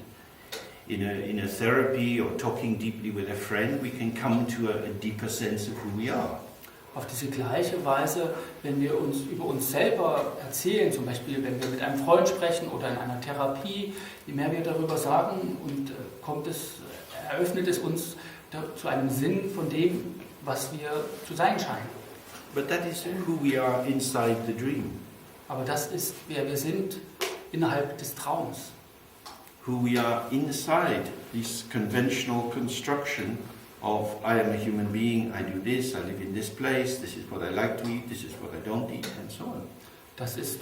in a therapy or talking deeply with a friend, we can come to a deeper sense of who we are. Auf diese gleiche Weise, wenn wir uns über uns selber erzählen, zum Beispiel wenn wir mit einem Freund sprechen oder in einer Therapie, je mehr wir darüber sagen und eröffnet es uns zu einem Sinn von dem, was wir zu sein scheinen. But that is who we are inside the dream. Aber das ist, wer wir sind innerhalb des Traums. Who we are inside this conventional construction of I am a human being, I do this, I live in this place, this is what I like to eat, this is what I don't eat, and so on. Das ist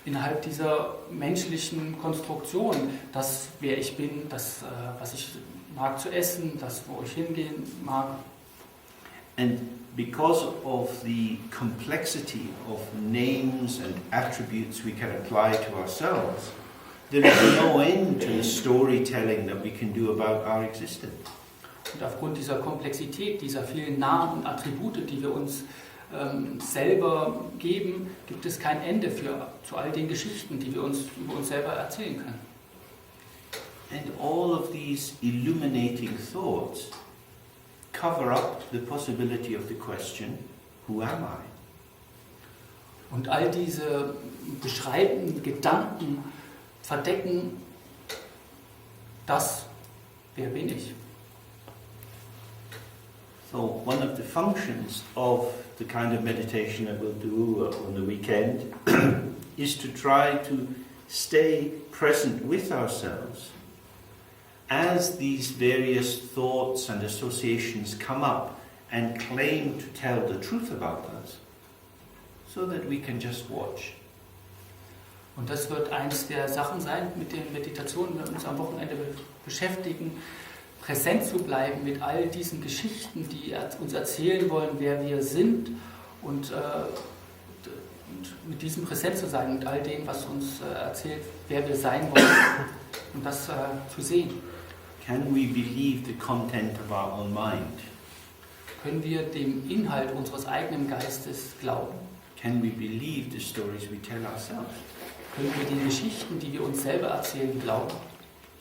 innerhalb dieser menschlichen Konstruktion, das, wer ich bin, das, was ich mag zu essen, das, wo ich hingehen mag. And because of the complexity of names and attributes we can apply to ourselves, there is no end to the storytelling that we can do about our existence. Und aufgrund dieser Komplexität, dieser vielen Namen und Attribute, die wir uns selber geben, gibt es kein Ende zu all den Geschichten, die wir uns über uns selber erzählen können. And all of these illuminating thoughts cover up the possibility of the question, who am I? Und all diese beschreibenden Gedanken verdecken das, wer bin ich? So one of the functions of the kind of meditation that we'll do on the weekend is to try to stay present with ourselves as these various thoughts and associations come up and claim to tell the truth about us, so that we can just watch. Und das wird eines der Sachen sein, mit den Meditationen, wir uns am Wochenende beschäftigen, präsent zu bleiben mit all diesen Geschichten, die uns erzählen wollen, wer wir sind und mit diesem präsent zu sein, mit all dem, was uns erzählt, wer wir sein wollen und das zu sehen. Can we believe the content of our own mind? Können wir dem Inhalt unseres eigenen Geistes glauben? Can we believe the stories we tell ourselves? Können wir den Geschichten, die wir uns selber erzählen, glauben?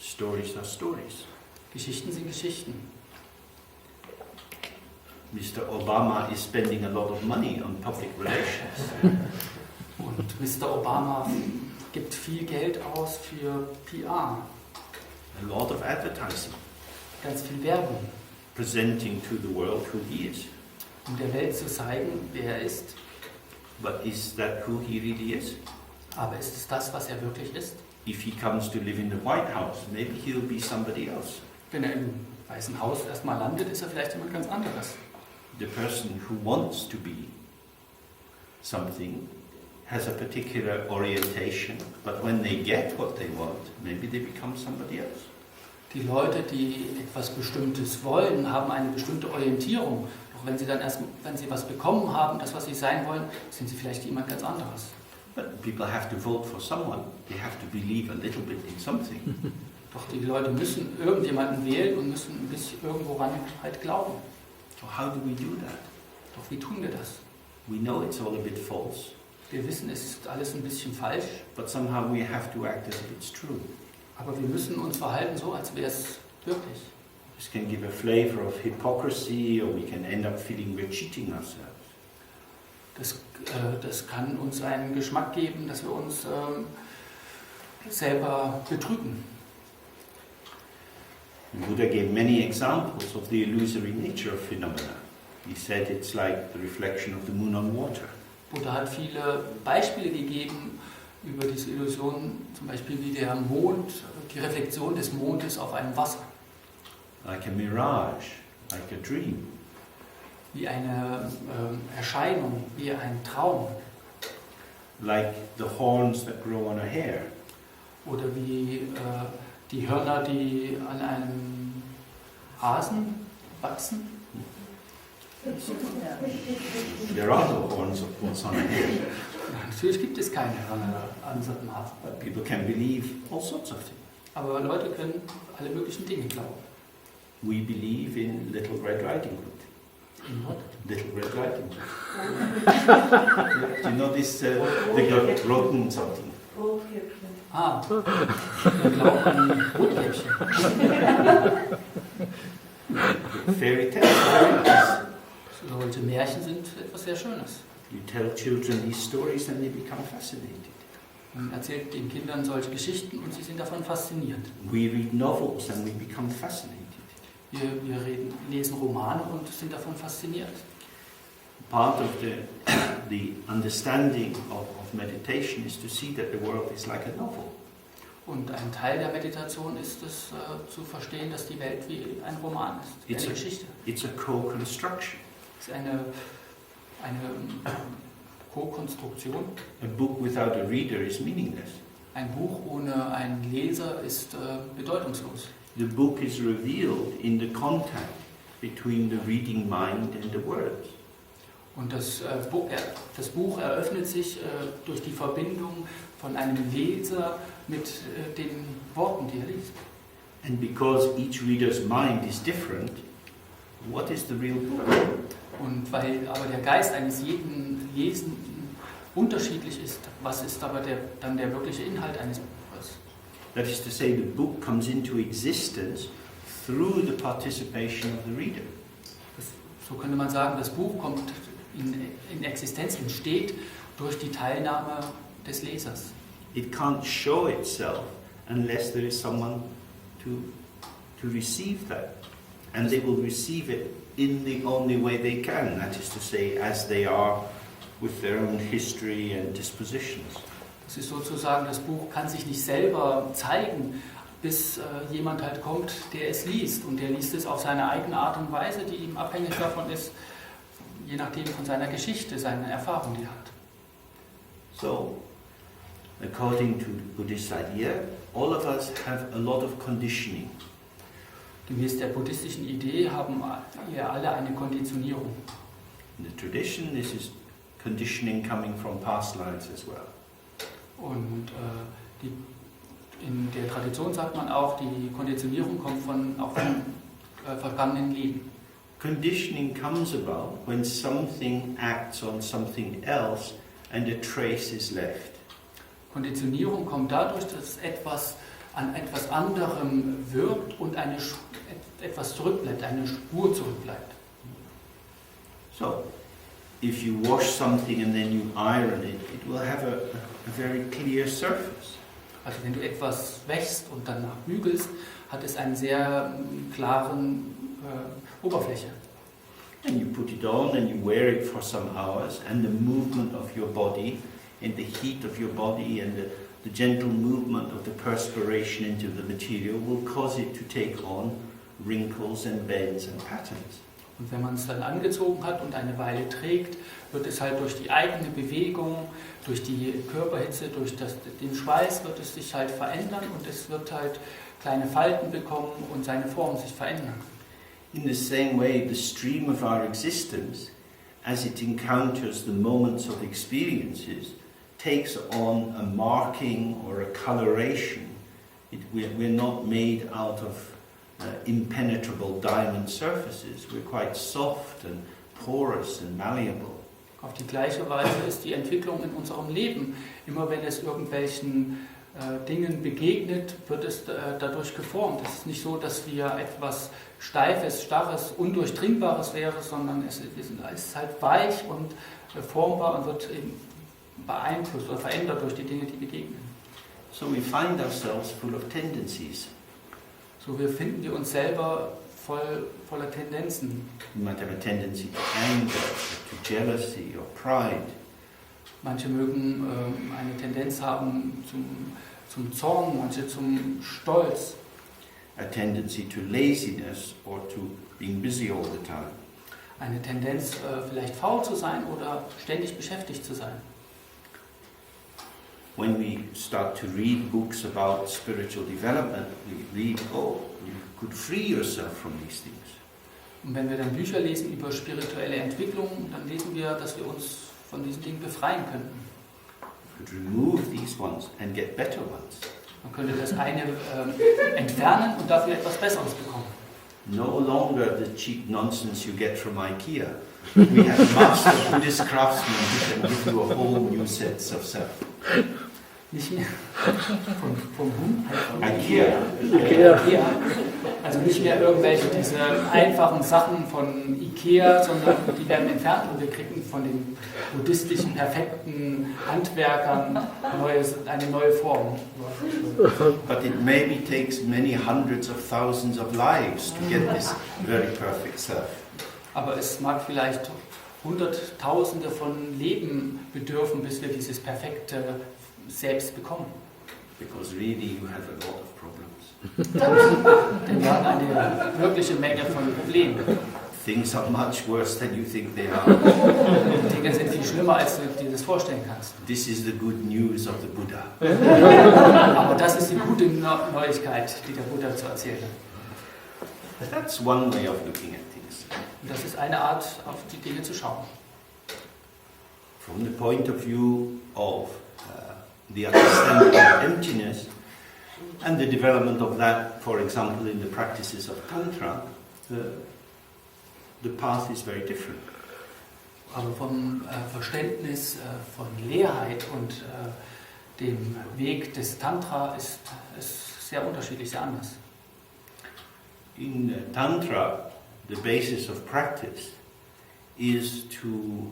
Stories are stories. Geschichten sind Geschichten. Mr. Obama is spending a lot of money on public relations. Und Mr. Obama gibt viel Geld aus für PR, A lot of advertising, ganz viel Werbung, presenting to the world who he is. um der Welt zu zeigen, wer er ist. But is that who he really is? Aber ist es das, was er wirklich ist? If he comes to live in the White House, maybe he'll be somebody else. Wenn er im Weißen Haus erstmal landet, ist er vielleicht jemand ganz anderes. The person who wants to be something has a particular orientation, but when they get what they want, maybe they become somebody else. Die Leute, die etwas Bestimmtes wollen, haben eine bestimmte Orientierung. Doch wenn sie dann wenn sie was bekommen haben, das, was sie sein wollen, sind sie vielleicht jemand ganz anderes. But people have to vote for someone. They have to believe a little bit in something. Doch die Leute müssen irgendjemanden wählen und müssen ein bisschen irgendworan halt glauben. So how do we do that? Doch wie tun wir das? We know it's all a bit false, Wir wissen, es ist alles ein bisschen falsch, but somehow we have to act as if it's true. aber wir müssen uns verhalten so, als wäre es wirklich. This can give a flavor of hypocrisy, or we can end up feeling we're cheating ourselves. Das kann uns einen Geschmack geben, dass wir uns selber betrügen. The Buddha gave many examples of the illusory nature of phenomena. He said it's like the reflection of the moon on water. Buddha hat viele Beispiele gegeben über diese Illusionen, zum Beispiel wie der Mond, die Reflexion des Mondes auf einem Wasser. Like a mirage, like a dream. Wie eine Erscheinung, wie ein Traum. Like the horns that grow on a hare. Oder wie die Hörner, die an einem Hasen wachsen. There are no horns, of course, on a hare. Natürlich gibt es keine Hörner an so einem Hasen. But people can believe all sorts of things. Aber Leute können alle möglichen Dinge glauben. We believe in Little Red Riding Hood. Little Red Riding Hood. Do you know this? They got rotten something. Wir glauben an Rotkäppchen. Fairy tales are very nice. Solche Märchen sind etwas sehr Schönes. You tell children these stories and they become fascinated. Man erzählt den Kindern solche Geschichten und sie sind davon fasziniert. We read novels and we become fascinated. Wir lesen Romane und sind davon fasziniert. Part of the understanding of meditation is to see that the world is like a novel. Und ein Teil der Meditation ist es, zu verstehen, dass die Welt wie ein Roman ist, wie eine Geschichte. It's a co-construction. Es ist eine Co-Konstruktion. A book without a reader is meaningless. Ein Buch ohne einen Leser ist bedeutungslos. The book is revealed in the contact between the reading mind and the words. Und das Buch eröffnet sich durch die Verbindung von einem Leser mit den Worten, die er liest. And because each reader's mind is different, what is the real book? Und weil aber der Geist eines jeden Lesenden unterschiedlich ist, was ist aber dann der wirkliche Inhalt eines Buches? That is to say, the book comes into existence through the participation of the reader. So könnte man sagen, das Buch kommt in Existenz, entsteht durch die Teilnahme des Lesers. It can't show itself unless there is someone to receive that. And they will receive it in the only way they can, that is to say, as they are with their own history and dispositions. Das ist sozusagen, das Buch kann sich nicht selber zeigen, bis jemand halt kommt, der es liest. Und der liest es auf seine eigene Art und Weise, die ihm abhängig davon ist, je nachdem von seiner Geschichte, seiner Erfahrung, die er hat. So, according to Buddhist idea, all of us have a lot of conditioning. Gemäß der buddhistischen Idee haben wir alle eine Konditionierung. In the tradition, this is conditioning coming from past lives as well. Und in der Tradition sagt man auch, die Konditionierung kommt auch von vergangenen Leben. Conditioning comes about when something acts on something else and a trace is left. Konditionierung kommt dadurch, dass etwas an etwas anderem wirkt und etwas zurückbleibt, eine Spur zurückbleibt. So, if you wash something and then you iron it, it will have a very clear surface. Also wenn du etwas wäschst und danach bügelst, hat es eine sehr klaren Oberfläche. And you put it on and you wear it for some hours, and the movement of your body and the heat of your body and the gentle movement of the perspiration into the material will cause it to take on wrinkles and bends and patterns. Und wenn man es dann angezogen hat und eine Weile trägt, wird es halt durch die eigene Bewegung, durch die Körperhitze, durch den Schweiß wird es sich halt verändern und es wird halt kleine Falten bekommen und seine Form sich verändern. In the same way, the stream of our existence, as it encounters the moments of experiences, takes on a marking or a coloration. We're not made out of impenetrable diamond surfaces. We're quite soft and porous and malleable. Auf die gleiche Weise ist die Entwicklung in unserem Leben. Immer wenn es irgendwelchen Dingen begegnet, wird es dadurch geformt. Es ist nicht so, dass wir etwas Steifes, Starres, Undurchdringbares wäre, sondern es ist halt weich und formbar und wird eben beeinflusst oder verändert durch die Dinge, die begegnen. So we find ourselves full of tendencies. So finden wir uns selber voller Tendenzen. We might have a tendency to anger, to jealousy or pride. Manche mögen eine Tendenz haben zum Zorn, manche zum Stolz. A tendency to laziness or to being busy all the time. Eine Tendenz, vielleicht faul zu sein oder ständig beschäftigt zu sein. When we start to read books about spiritual development, we read, oh, you could free yourself from these things. Und wenn wir dann Bücher lesen über spirituelle Entwicklung, dann lesen wir, dass wir uns von diesen Dingen befreien könnten. You could remove these ones and get better ones. Man könnte das eine entfernen und dafür etwas Besseres bekommen. No longer the cheap nonsense you get from IKEA. We have master Buddhist craftsmen who can give you a whole new sense of self. Nicht mehr vom IKEA. Ikea. Also nicht mehr irgendwelche diese einfachen Sachen von Ikea, sondern die werden entfernt und wir kriegen von den buddhistischen, perfekten Handwerkern eine neue Form. But it maybe takes many hundreds of thousands of lives to get this very perfect self. Aber es mag vielleicht Hunderttausende von Leben bedürfen, bis wir dieses perfekte Selbst bekommen. Because really you have a lot of problems. Denn wir haben eine wirkliche Menge von Problemen. Things are much worse than you think they are. Die Dinge sind viel schlimmer, als du dir das vorstellen kannst. This is the good news of the Buddha. Aber das ist die gute Neuigkeit, die der Buddha zu erzählen hat. That's one way of looking at things. Und das ist eine Art, auf die Dinge zu schauen. From the point of view of the understanding of emptiness and the development of that, for example, in the practices of Tantra, the path is very different. Aber vom Verständnis von Leerheit und dem Weg des Tantra ist es sehr unterschiedlich, sehr anders. In Tantra, the basis of practice is to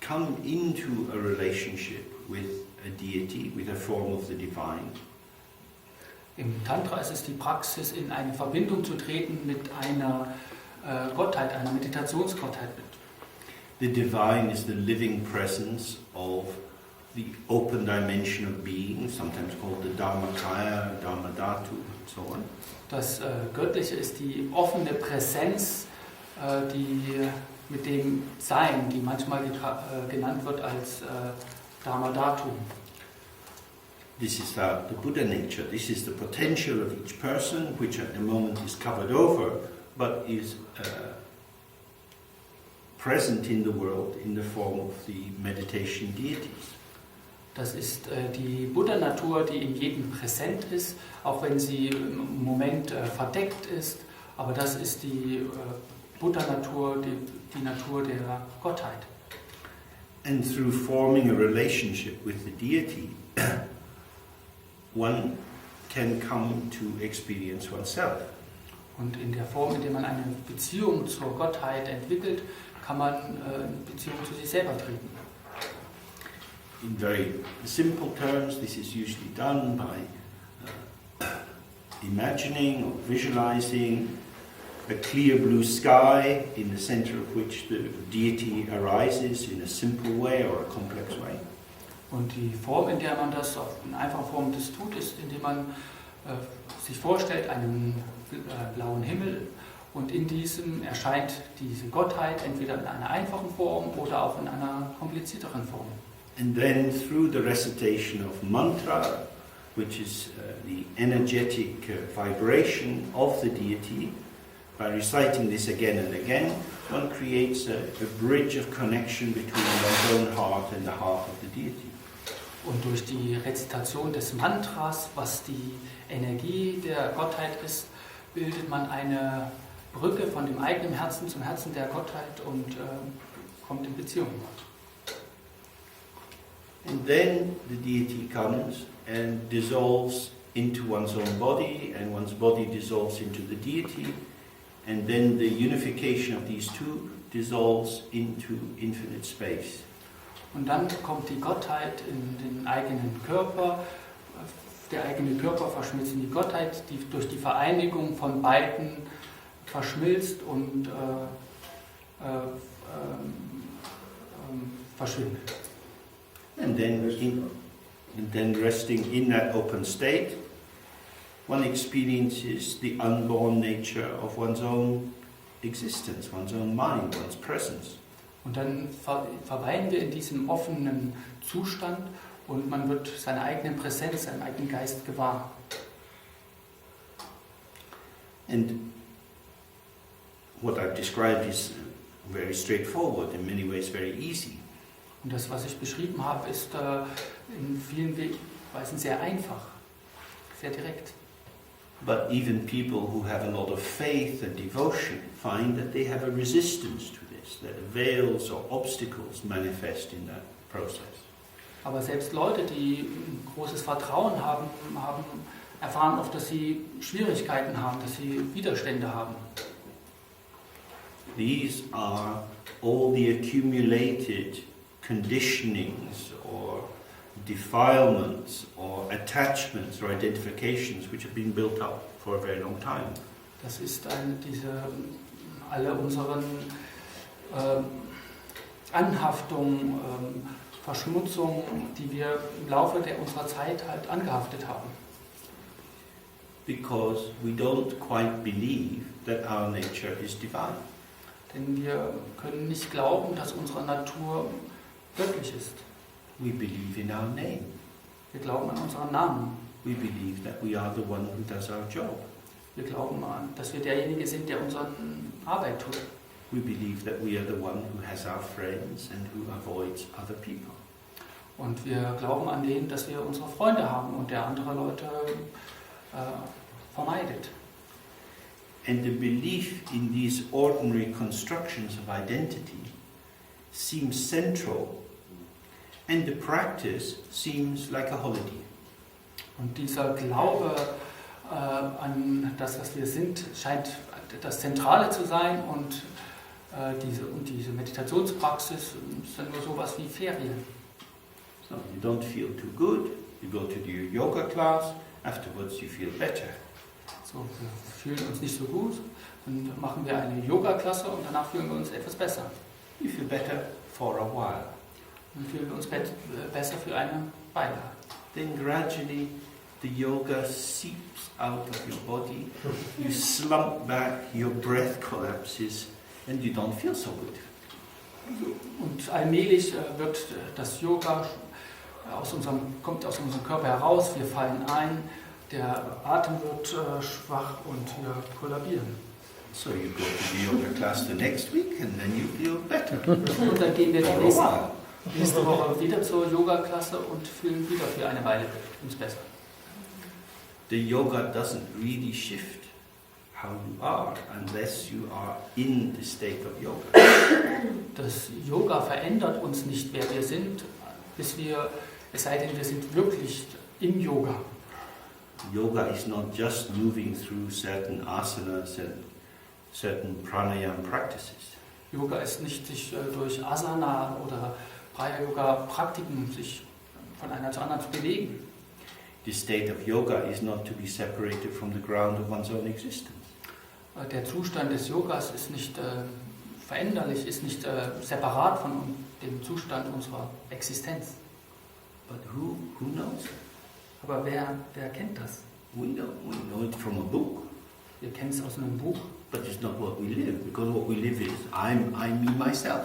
come into a relationship with a deity, with a form of the divine. Im Tantra ist es die Praxis, in eine Verbindung zu treten mit einer Gottheit, einer Meditationsgottheit. The divine is the living presence of the open dimension of being, sometimes called the Dharmakaya, Dharmadhatu, and so on. Das Göttliche ist die offene Präsenz, die mit dem Sein, die manchmal genannt wird als Dharmadhatu. This is the Buddha nature. This is the potential of each person, which at the moment is covered over, but is present in the world in the form of the meditation deities. Das ist die Buddha-Natur, die in jedem präsent ist, auch wenn sie im Moment verdeckt ist. Aber das ist die Buddha-Natur, die Natur der Gottheit. And through forming a relationship with the deity, one can come to experience oneself. Und in der Form, in der man eine Beziehung zur Gottheit entwickelt, kann man in Beziehung zu sich selber treten. In very simple terms, this is usually done by imagining or visualizing a clear blue sky in the center of which the deity arises in a simple way or a complex way. Und die Form, in der man das auf eine einfache Form das tut, ist, indem man sich vorstellt, einen blauen Himmel, und in diesem erscheint diese Gottheit entweder in einer einfachen Form oder auch in einer komplizierteren Form. And then through the recitation of mantra, which is the energetic vibration of the deity, by reciting this again and again, one creates a bridge of connection between one's own heart and the heart of the deity. Und durch die Rezitation des Mantras, was die Energie der Gottheit ist, bildet man eine Brücke von dem eigenen Herzen zum Herzen der Gottheit und kommt in Beziehung. And then the deity comes and dissolves into one's own body, and one's body dissolves into the deity, and then the unification of these two dissolves into infinite space. Und dann kommt die Gottheit in den eigenen Körper, der eigene Körper verschmilzt in die Gottheit, die durch die Vereinigung von beiden verschmilzt und verschwindet. And then resting in that open state, one experiences the unborn nature of one's own existence, one's own mind, one's presence. Und dann verweilen wir in diesem offenen Zustand und man wird seine eigene Präsenz, seinen eigenen Geist gewahr. And what I've described is very straightforward, in many ways very easy. Und das, was ich beschrieben habe, ist in vielen Weisen sehr einfach, sehr direkt. But even people who have a lot of faith and devotion find that they have a resistance to this, that veils or obstacles manifest in that process. Aber selbst Leute, die ein großes Vertrauen haben erfahren oft, dass sie Schwierigkeiten haben, dass sie Widerstände haben. These are all the accumulated conditionings or defilements or attachments or identifications which have been built up for a very long time. Das ist alle unseren Anhaftungen, Verschmutzungen, die wir im Laufe unserer Zeit halt angehaftet haben. Because we don't quite believe that our nature is divine. Denn wir können nicht glauben, dass unsere Natur göttlich ist. We believe in our name. Wir glauben an unseren Namen. We believe that we are the one who does our job. Wir glauben an, dass wir derjenige sind, der unsere Arbeit tut. We believe that we are the one who has our friends and who avoids other people. Und wir glauben an den, dass wir unsere Freunde haben und der andere Leute vermeidet. And the belief in these ordinary constructions of identity seems central, and the practice seems like a holiday. Und dieser Glaube an das, was wir sind, scheint das Zentrale zu sein und diese Meditationspraxis ist dann nur sowas wie Ferien. So you don't feel too good, you go to your yoga class, afterwards you feel better. So, wir fühlen uns nicht so gut, dann machen wir eine Yoga-Klasse und danach fühlen wir uns etwas besser. You feel better for a while. und fühlen uns besser für eine Weile. Then gradually the yoga seeps out of your body, you slump back, your breath collapses and you don't feel so good. Und allmählich wird das Yoga kommt aus unserem Körper heraus, wir fallen ein, der Atem wird schwach und wir kollabieren. So you go to the yoga class the next week and then you feel better. Und dann gehen wir For die a while. nächste Woche wieder zur Yoga-Klasse und fühlen wieder für eine Weile uns besser. The yoga doesn't really shift how you are unless you are in the state of yoga. Das Yoga verändert uns nicht, wer wir sind, es sei denn, wir sind wirklich im Yoga. Yoga is not just moving through certain asanas and certain pranayama practices. Yoga ist nicht sich durch Asana oder Praya-Yoga-Praktiken sich von einer zur anderen zu bewegen. The state of yoga is not to be separated from the ground of one's own existence. Der Zustand des Yogas ist nicht veränderlich, ist nicht separat von dem Zustand unserer Existenz. But who knows? Aber wer kennt das? We know it from a book, Wir kennen es aus einem Buch, but it's not what we live, because what we live is I'm me, myself.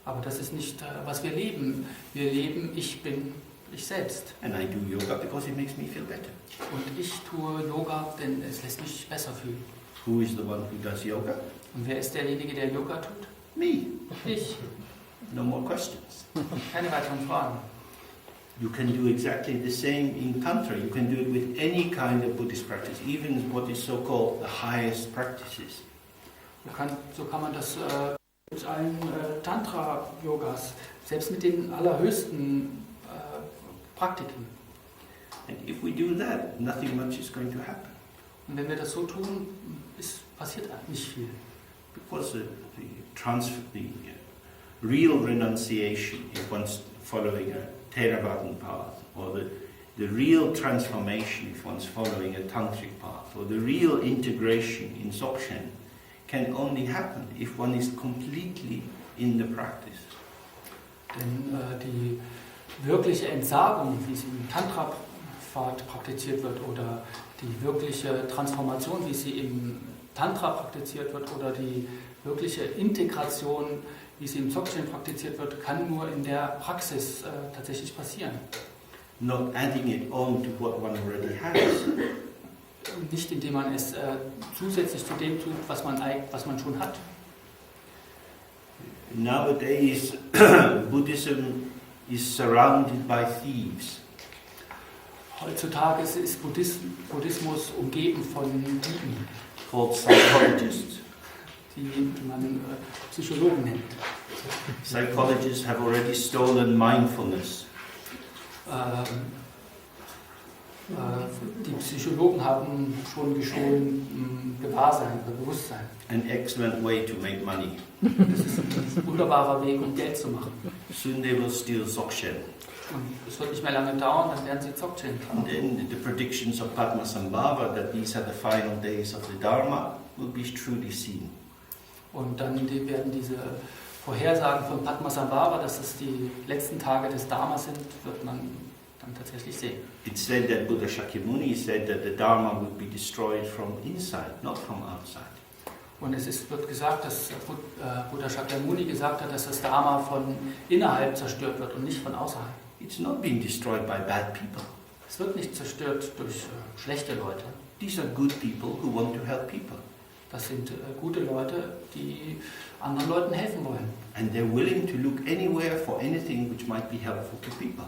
aber das ist nicht, was wir leben. Wir leben, ich bin ich selbst. And I do yoga because it makes me feel better. Und ich tue Yoga, denn es lässt mich besser fühlen. Who is the one who does yoga? Und wer ist derjenige, der Yoga tut? Me. Ich. No more questions. Keine weiteren Fragen. You can do exactly the same in Tantra. You can do it with any kind of Buddhist practice, even what is so-called the highest practices. So kann man das mit allen Tantra-Yogas, selbst mit den allerhöchsten Praktiken. And if we do that, nothing much is going to happen. Und wenn wir das so tun, passiert nicht viel. Because the real renunciation, if one's following a Theravadan path, or the real transformation, if one's following a Tantric path, or the real integration in Dzogchen, can only happen if one is completely in the practice. Denn die wirkliche Entsagung, wie sie im Tantra-Pfad praktiziert wird, oder die wirkliche Transformation, wie sie im Tantra praktiziert wird, oder die wirkliche Integration, wie sie im Dzogchen praktiziert wird, kann nur in der Praxis tatsächlich passieren. Not adding it on to what one already has. Nicht indem man es zusätzlich zu dem tut, was man schon hat. Nowadays, Buddhism is surrounded by thieves. Heutzutage ist Buddhismus umgeben von Dieben, Called psychologists. die man Psychologen nennt. Psychologists have already stolen mindfulness. Die Psychologen haben schon gestohlen Gewahrsein oder Bewusstsein. An excellent way to make money. Das ist ein wunderbarer Weg, um Geld zu machen. Soon they will steal Dzogchen. Und es wird nicht mehr lange dauern, dann werden sie Dzogchen And tragen. then the predictions of Padmasambhava that these are the final days of the Dharma will be truly seen. Und dann werden diese Vorhersagen von Padmasambhava, dass es die letzten Tage des Dharma sind, wird man dann tatsächlich sehen. It's said that Buddha Shakyamuni said that the Dharma would be destroyed from inside, not from outside. Und wird gesagt, dass Buddha Shakyamuni gesagt hat, dass das Dharma von innerhalb zerstört wird und nicht von außerhalb. It's not being destroyed by bad people. Es wird nicht zerstört durch schlechte Leute. These are good people who want to help people. Das sind gute Leute, die anderen Leuten helfen wollen. And they're willing to look anywhere for anything which might be helpful to people.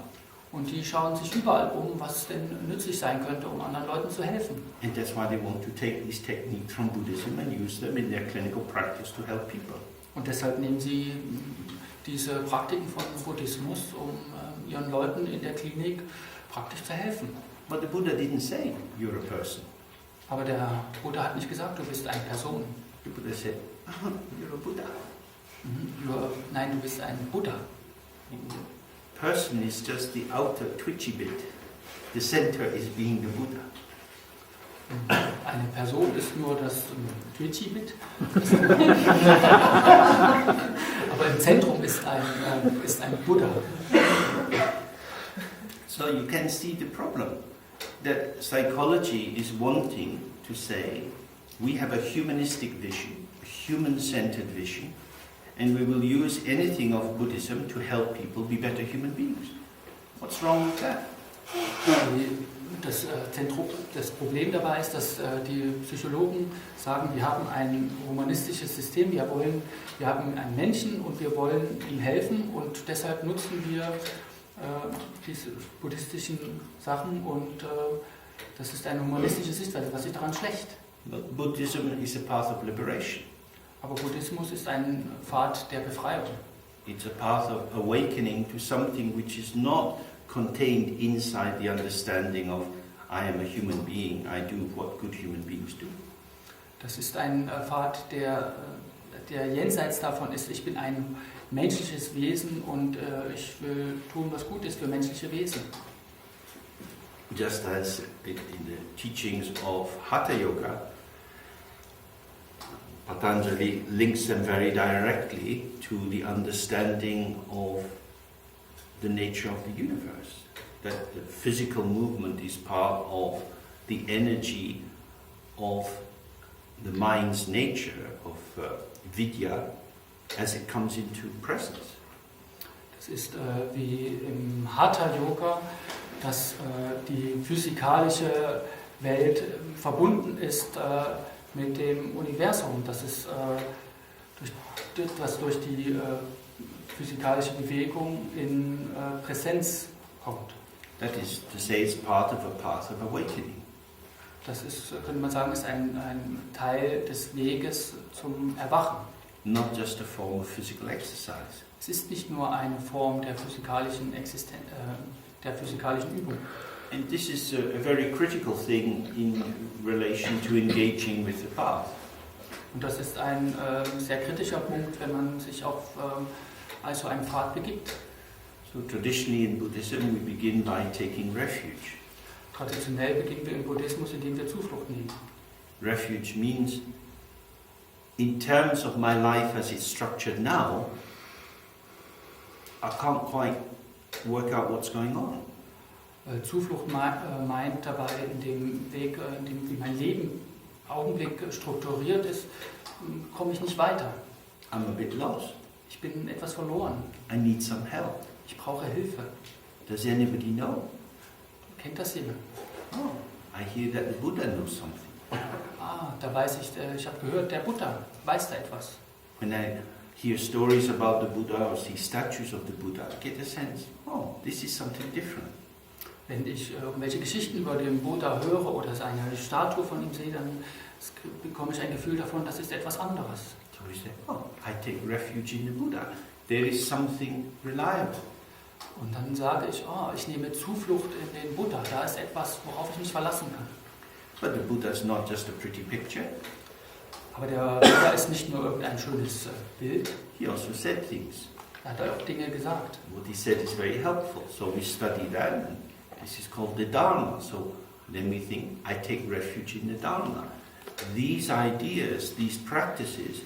Und die schauen sich überall um, was denn nützlich sein könnte, um anderen Leuten zu helfen. And that's why they want to take these techniques from Buddhism and use them in their clinical practice to help people. Und deshalb nehmen sie diese Praktiken von Buddhismus, um ihren Leuten in der Klinik praktisch zu helfen. But the Buddha didn't say you're a person. Aber der Buddha hat nicht gesagt, du bist eine Person. The Buddha said, oh, you're a Buddha. Nein, du bist ein Buddha. Person is just the outer twitchy bit. The center is being the Buddha. Eine Person ist nur das Twitchy-Bit. Aber im Zentrum ist ein Buddha. So you can see the problem. That psychology is wanting to say, we have a humanistic vision, a human-centered vision, and we will use anything of Buddhism to help people be better human beings. What's wrong with that? Das Problem dabei ist, dass die Psychologen sagen, wir haben ein humanistisches System, wir haben einen Menschen und wir wollen ihm helfen und deshalb nutzen wir diese buddhistischen Sachen und das ist eine humanistische Sichtweise. Was ist daran schlecht? But Buddhism is a path of liberation. Aber Buddhismus ist ein Pfad der Befreiung. It's a path of awakening to something which is not contained inside the understanding of I am a human being, I do what good human beings do. Das ist ein Pfad, der jenseits davon ist, ich bin ein menschliches Wesen und ich will tun, was gut ist für menschliche Wesen. Just as in the teachings of Hatha Yoga, Patanjali links them very directly to the understanding of the nature of the universe. That the physical movement is part of the energy of the mind's nature, of vidya, as it comes into presence. Das ist wie im Hatha-Yoga, dass die physikalische Welt verbunden ist mit dem Universum. Das ist durch die physikalische Bewegung in Präsenz kommt. That is to say, it's part of a path of awakening. Das ist, könnte man sagen, ist ein Teil des Weges zum Erwachen. Not just a form of physical exercise. Es ist nicht nur eine Form der physikalischen Übung. And this is a very critical thing in relation to engaging with the path. Und das ist ein sehr kritischer Punkt, wenn man sich auf also einen Pfad begibt. So traditionally in Buddhism we begin by taking refuge. Traditionell beginnen wir im Buddhismus, indem wir Zuflucht nehmen. Refuge means, in terms of my life as it's structured now, I can't quite work out what's going on. Zuflucht meint dabei, in dem Weg, wie mein Leben im Augenblick strukturiert ist, komme ich nicht weiter. I'm a bit lost. Ich bin etwas verloren. I need some help. Ich brauche Hilfe. Does anybody know? Kennt das jemand? Oh, I hear that the Buddha knows something. Da weiß ich habe gehört, der Buddha weiß da etwas. When I hear stories about the Buddha or see statues of the Buddha, I get a sense, oh, this is something different. Wenn ich irgendwelche Geschichten über den Buddha höre oder eine Statue von ihm sehe, dann bekomme ich ein Gefühl davon, das ist etwas anderes. So we say, oh, I take refuge in the Buddha. There is something reliable. Und dann sage ich, ich nehme Zuflucht in den Buddha. Da ist etwas, worauf ich mich verlassen kann. But the Buddha is not just a pretty picture. Aber der Buddha ist nicht nur irgendein schönes Bild. He also said things. Er hat auch Dinge gesagt. What he said is very helpful. So we study that. And this is called the Dharma. So then we think, I take refuge in the Dharma. These ideas, these practices,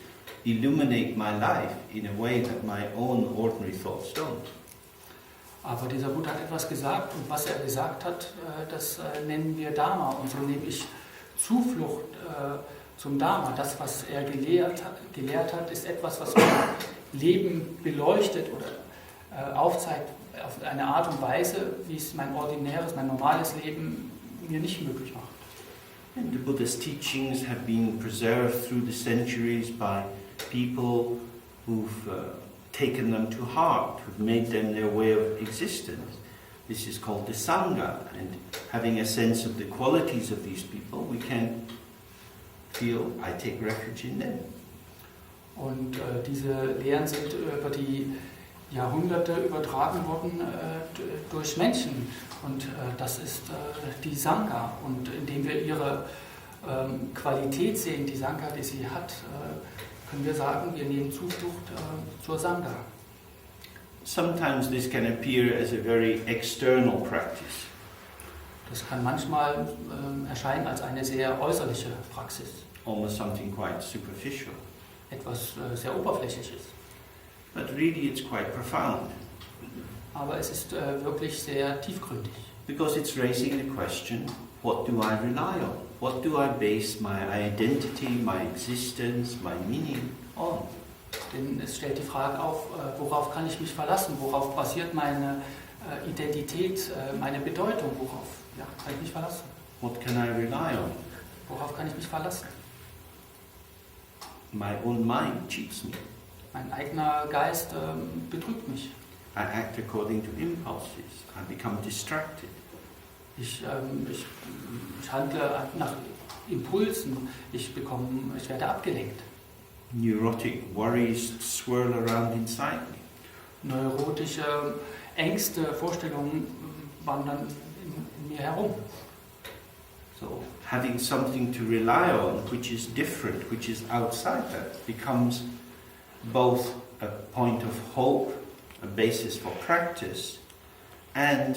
illuminate my life in a way that my own ordinary thoughts don't. Aber dieser Buddha hat etwas gesagt und was er gesagt hat, das nennen wir Dharma. Und so nehme ich Zuflucht zum Dharma. Das, was er gelehrt hat, ist etwas, was mein Leben beleuchtet oder aufzeigt auf eine Art und Weise, wie es mein ordinäres, mein normales Leben mir nicht möglich macht. And the Buddha's teachings have been preserved through the centuries by people who've taken them to heart, who've made them their way of existence. This is called the Sangha, and having a sense of the qualities of these people, we can feel, I take refuge in them. Und diese Lehren sind über die Jahrhunderte übertragen worden durch Menschen. Und das ist die Sangha. Und indem wir ihre Qualität sehen, die Sangha, die sie hat, können wir sagen, wir nehmen Zuflucht zur Sangha. Sometimes this can appear as a very external practice. Das kann manchmal erscheinen als eine sehr äußerliche Praxis. Almost something quite superficial. Etwas sehr Oberflächliches. But really it's quite profound, Aber es ist wirklich sehr tiefgründig. because it's raising the question, what do I rely on? What do I base my identity, my existence, my meaning on? Denn es stellt die Frage auf, worauf kann ich mich verlassen? Worauf basiert meine Identität, meine Bedeutung? Worauf kann ich mich verlassen? What can I rely on? Worauf kann ich mich verlassen? My own mind cheats me. Mein eigener Geist betrügt mich. I act according to impulses. I become distracted. Ich handle nach Impulsen. Ich werde abgelenkt. Neurotic worries swirl around inside me. Neurotische Ängste, Vorstellungen wandern in mir herum. So having something to rely on which is different, which is outside that, becomes both a point of hope, a basis for practice, and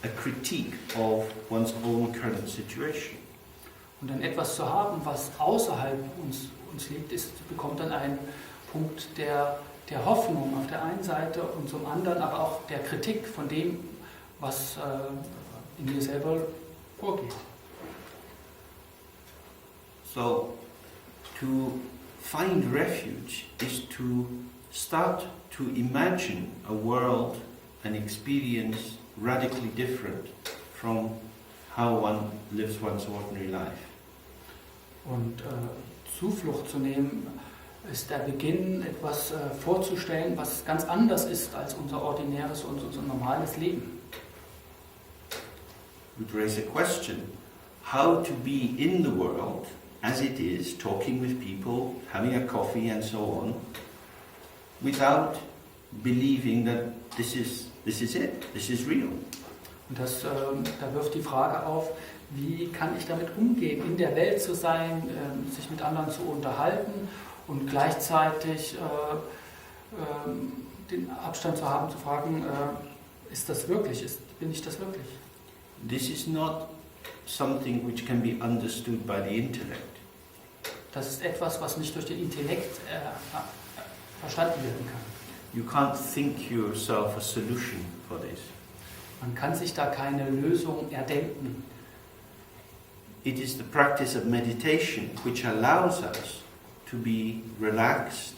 a critique of one's own current situation. Und dann etwas zu haben, was außerhalb uns liegt, bekommt dann einen Punkt der Hoffnung auf der einen Seite und zum anderen aber auch der Kritik von dem, was in mir selber vorgeht. So, to find refuge is to start to imagine a world, an experience radically different from how one lives one's ordinary life. Und Zuflucht zu nehmen ist der Beginn, etwas vorzustellen, was ganz anders ist als unser ordinäres und unser normales Leben. Would raise a question, how to be in the world as it is, talking with people, having a coffee and so on, without believing that this is it, this is real. Und da wirft die Frage auf, wie kann ich damit umgehen, in der Welt zu sein, sich mit anderen zu unterhalten und gleichzeitig den Abstand zu haben, zu fragen, ist das wirklich, bin ich das wirklich? This is not something which can be understood by the intellect. Das ist etwas, was nicht durch den Intellekt verstanden werden kann. You can't think yourself a solution for this. Man kann sich da keine Lösung erdenken. It is the practice of meditation which allows us to be relaxed,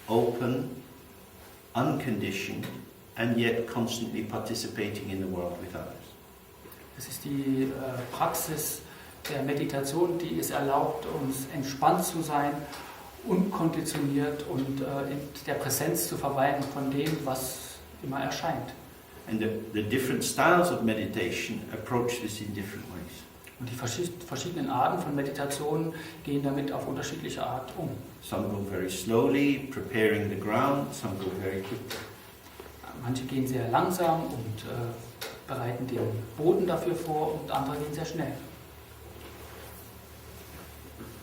open, unconditioned, and yet constantly participating in the world with others. Es ist die Praxis der Meditation, die es erlaubt, uns entspannt zu sein, unkonditioniert und in der Präsenz zu verweilen von dem, was immer erscheint. And the different styles of meditation approach this in different ways. Und die verschiedenen Arten von Meditation gehen damit auf unterschiedliche Art um. Some go very slowly, preparing the ground, some go very quickly. Manche gehen sehr langsam und bereiten den Boden dafür vor und andere gehen sehr schnell.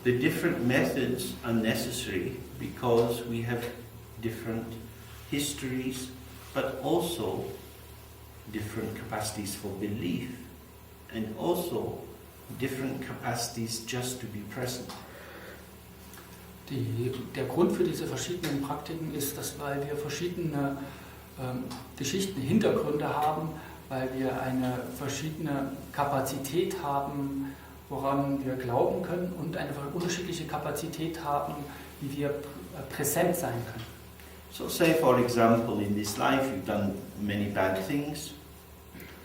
The different methods are necessary because we have different histories, but also different capacities for belief, and also different capacities just to be present. Der Grund für diese verschiedenen Praktiken ist, dass weil wir verschiedene Geschichten, Hintergründe haben, weil wir eine verschiedene Kapazität haben, woran wir glauben können und eine unterschiedliche Kapazität haben, wie wir präsent sein können. So say for example in this life you've done many bad things.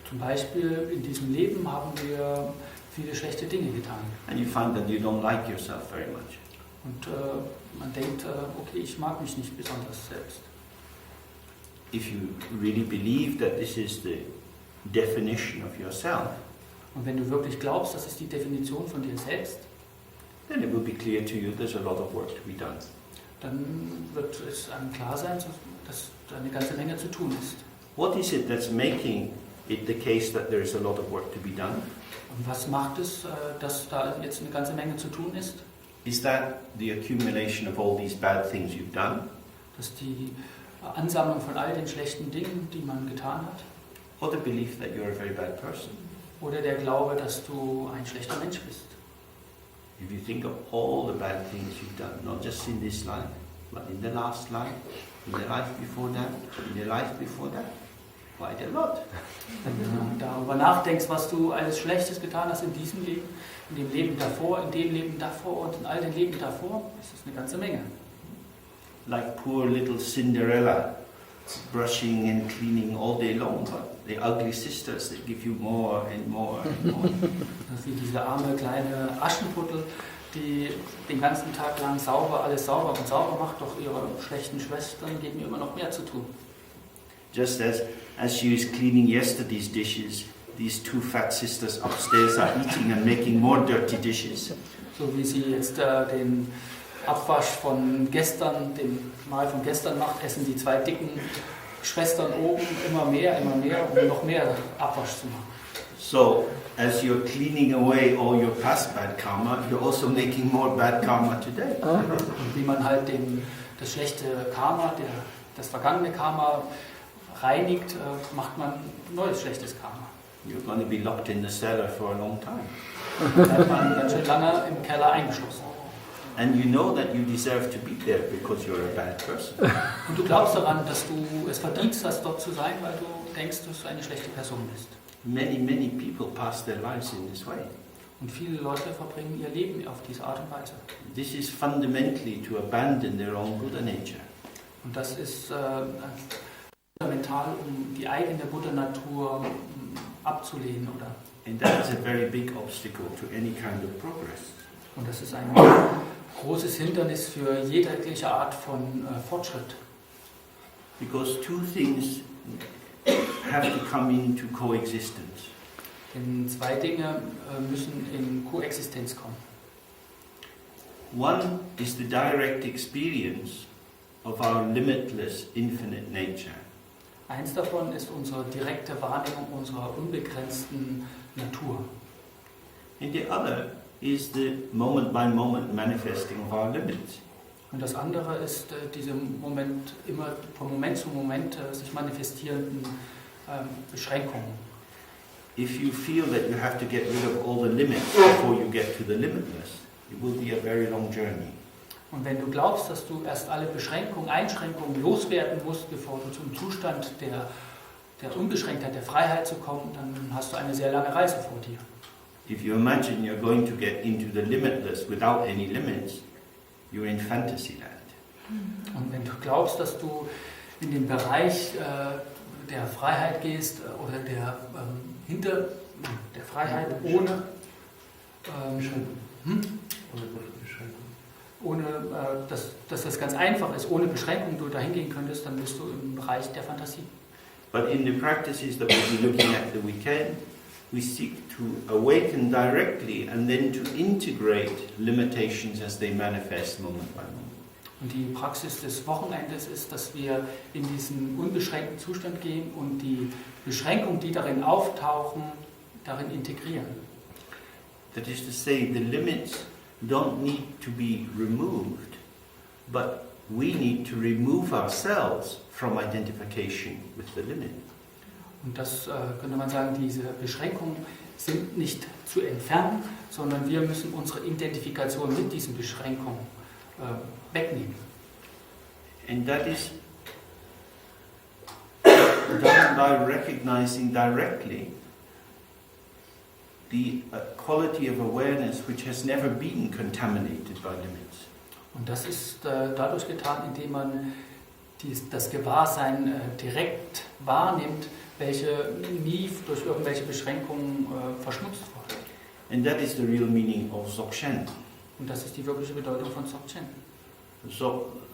Zum Beispiel in diesem Leben haben wir viele schlechte Dinge getan. And you find that you don't like yourself very much. Und man denkt, okay, ich mag mich nicht besonders selbst. If you really believe that this is the definition of yourself, und wenn du wirklich glaubst, das ist die Definition von dir selbst, then it will be clear to you there's a lot of work to be done. Dann wird es einem klar sein, dass da eine ganze Menge zu tun ist. What is it that's making it the case that there is a lot of work to be done? Und was macht es, dass da jetzt eine ganze Menge zu tun ist? Is that the accumulation of all these bad things you've done? Das ist die Ansammlung von all den schlechten Dingen, die man getan hat? Or the belief that you're a very bad person? Oder der Glaube, dass du ein schlechter Mensch bist? If you think of all the bad things you've done, not just in this life, but in the last life, in the life before that, in the life before that. Quite a lot. Wenn du darüber nachdenkst, was du alles Schlechtes getan hast in diesem Leben, in dem Leben davor, in dem Leben davor und in all den Leben davor, ist das eine ganze Menge. Like poor little Cinderella, brushing and cleaning all day long, but the ugly sisters, they give you more and more and more. Das ist wie diese arme kleine Aschenputtel, die den ganzen Tag lang alles sauber und sauber macht, doch ihre schlechten Schwestern geben ihr immer noch mehr zu tun. Just as she was cleaning yesterday's dishes, these two fat sisters upstairs are eating and making more dirty dishes. So wie sie jetzt den Abwasch von gestern, dem Mahl von gestern macht, essen die zwei dicken Schwestern oben immer mehr, um noch mehr Abwasch zu machen. So, as you're cleaning away all your past bad karma, you're also making more bad karma today. Und wie man halt das schlechte Karma, das vergangene Karma reinigt, macht man neues schlechtes Karma. You're going to be locked in the cellar for a long time. Dann bleibt man ganz schön lange im Keller eingeschlossen. And you know that you deserve to be there because you're a bad person. Und du glaubst daran, dass du es verdienst hast, dort zu sein, weil du denkst, dass du eine schlechte Person bist. Many people pass their lives in this way. Und viele Leute verbringen ihr Leben auf diese Art und Weise. This is fundamentally to abandon their own Buddha nature. Und das ist fundamental, um die eigene Buddha-Natur abzulehnen, oder? And that is a very big obstacle to any kind of progress. Und das ist ein großes Hindernis für jegliche Art von Fortschritt. Because two things have to come into coexistence. Denn zwei Dinge müssen in Koexistenz kommen. One is the direct experience of our limitless, infinite nature. Eins davon ist unsere direkte Wahrnehmung unserer unbegrenzten Natur. And the other is the moment-by-moment manifesting of our limits. Und das andere ist diese Moment, immer von Moment zu Moment sich manifestierenden Beschränkungen. If you feel that you have to get rid of all the limits before you get to the limitless, it will be a very long journey. Und wenn du glaubst, dass du erst alle Einschränkungen loswerden musst, bevor du zum Zustand der Unbeschränktheit, der Freiheit zu kommen, dann hast du eine sehr lange Reise vor dir. If you imagine you're going to get into the limitless without any limits, you're in Fantasyland. Und wenn du glaubst, dass du in den Bereich der Freiheit gehst oder der Freiheit ohne dass das ganz einfach ist, ohne Beschränkung du dahin gehen könntest, dann bist du im Bereich der Fantasie. But in the practices that we'll be looking at the weekend, we seek to awaken directly and then to integrate limitations as they manifest moment by moment. Und die Praxis des Wochenendes ist, dass wir in diesen unbeschränkten Zustand gehen und die Beschränkungen, die darin auftauchen, darin integrieren. That is to say, the limits don't need to be removed, but we need to remove ourselves from identification with the limit. Und das könnte man sagen, diese Beschränkungen sind nicht zu entfernen, sondern wir müssen unsere Identifikation mit diesen Beschränkungen wegnehmen. And that is done by recognizing directly the quality of awareness which has never been contaminated by limits. Und das ist dadurch getan, indem man das Gewahrsein direkt wahrnimmt, welche nie durch irgendwelche Beschränkungen verschmutzt wurde. And that is the real meaning of Dzogchen. Und das ist die wirkliche Bedeutung von Dzogchen.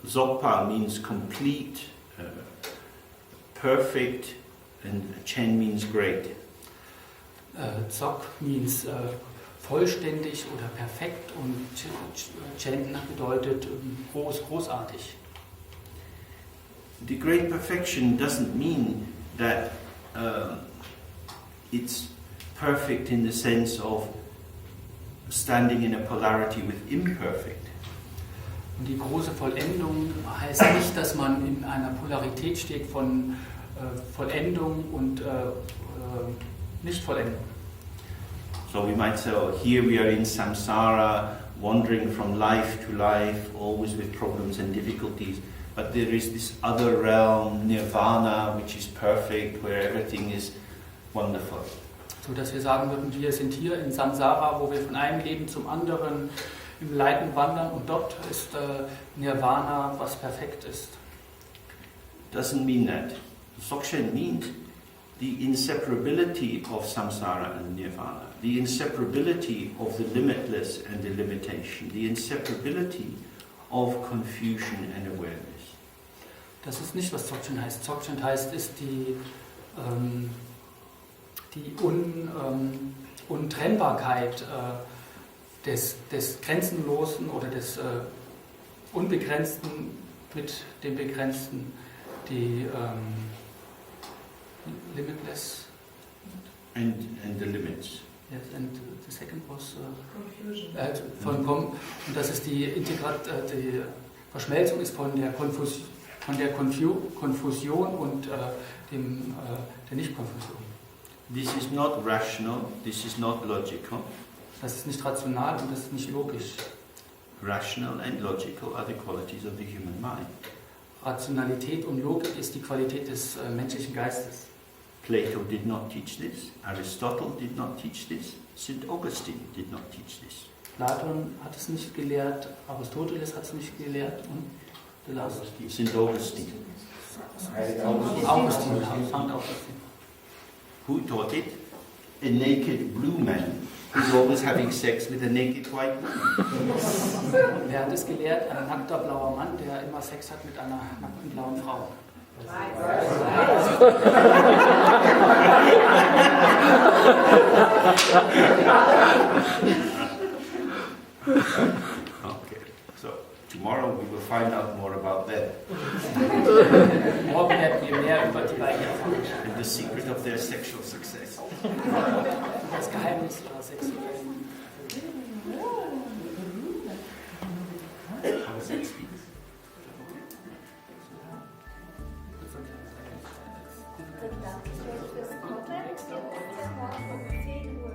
Dzogpa means complete, perfect, and Chen means great. Dzog means vollständig oder perfekt und Chen bedeutet großartig. The great perfection doesn't mean that it's perfect in the sense of standing in a polarity with imperfect. Und die große Vollendung heißt nicht, dass man in einer Polarität steht von Vollendung und Nicht-Vollendung. So we might say, oh, here we are in samsara, wandering from life to life, always with problems and difficulties. but there is this other realm, Nirvana, which is perfect, where everything is wonderful. So dass wir sagen würden, wir sind hier in Samsara, wo wir von einem Leben zum anderen im Leiden wandern und dort ist Nirvana, was perfekt ist. Doesn't mean that. Dzogchen means the inseparability of samsara and nirvana, the inseparability of the limitless and the limitation, the inseparability of confusion and awareness. Das ist nicht, was Dzogchen heißt. Dzogchen heißt, ist die Untrennbarkeit des Grenzenlosen oder des Unbegrenzten mit dem Begrenzten, die limitless. And the limits. Yes, and the second was Confusion. Und das ist die Verschmelzung ist von der Konfusion und der Nicht-Konfusion. This is not rational, this is not logical. Das ist nicht rational und das ist nicht logisch. Rational and logical are the qualities of the human mind. Rationalität und Logik ist die Qualität des menschlichen Geistes. Plato did not teach this, Aristotle did not teach this, St. Augustine did not teach this. Platon hat es nicht gelehrt, Aristoteles hat es nicht gelehrt und the last St. Augustine. Augustin. Who taught it? A naked blue man who's always having sex with a naked white woman. Wer hat es gelehrt? Ein nackter blauer Mann, der immer Sex hat mit einer nackten blauen Frau. Okay, so tomorrow we will find out more about that Morgen werden wir mehr über die beiden erfahren. and the secret of their sexual success. Das Geheimnis ihrer sexuellen. How's that speak? Danke fürs Kommen. Jetzt morgen um 10 Uhr.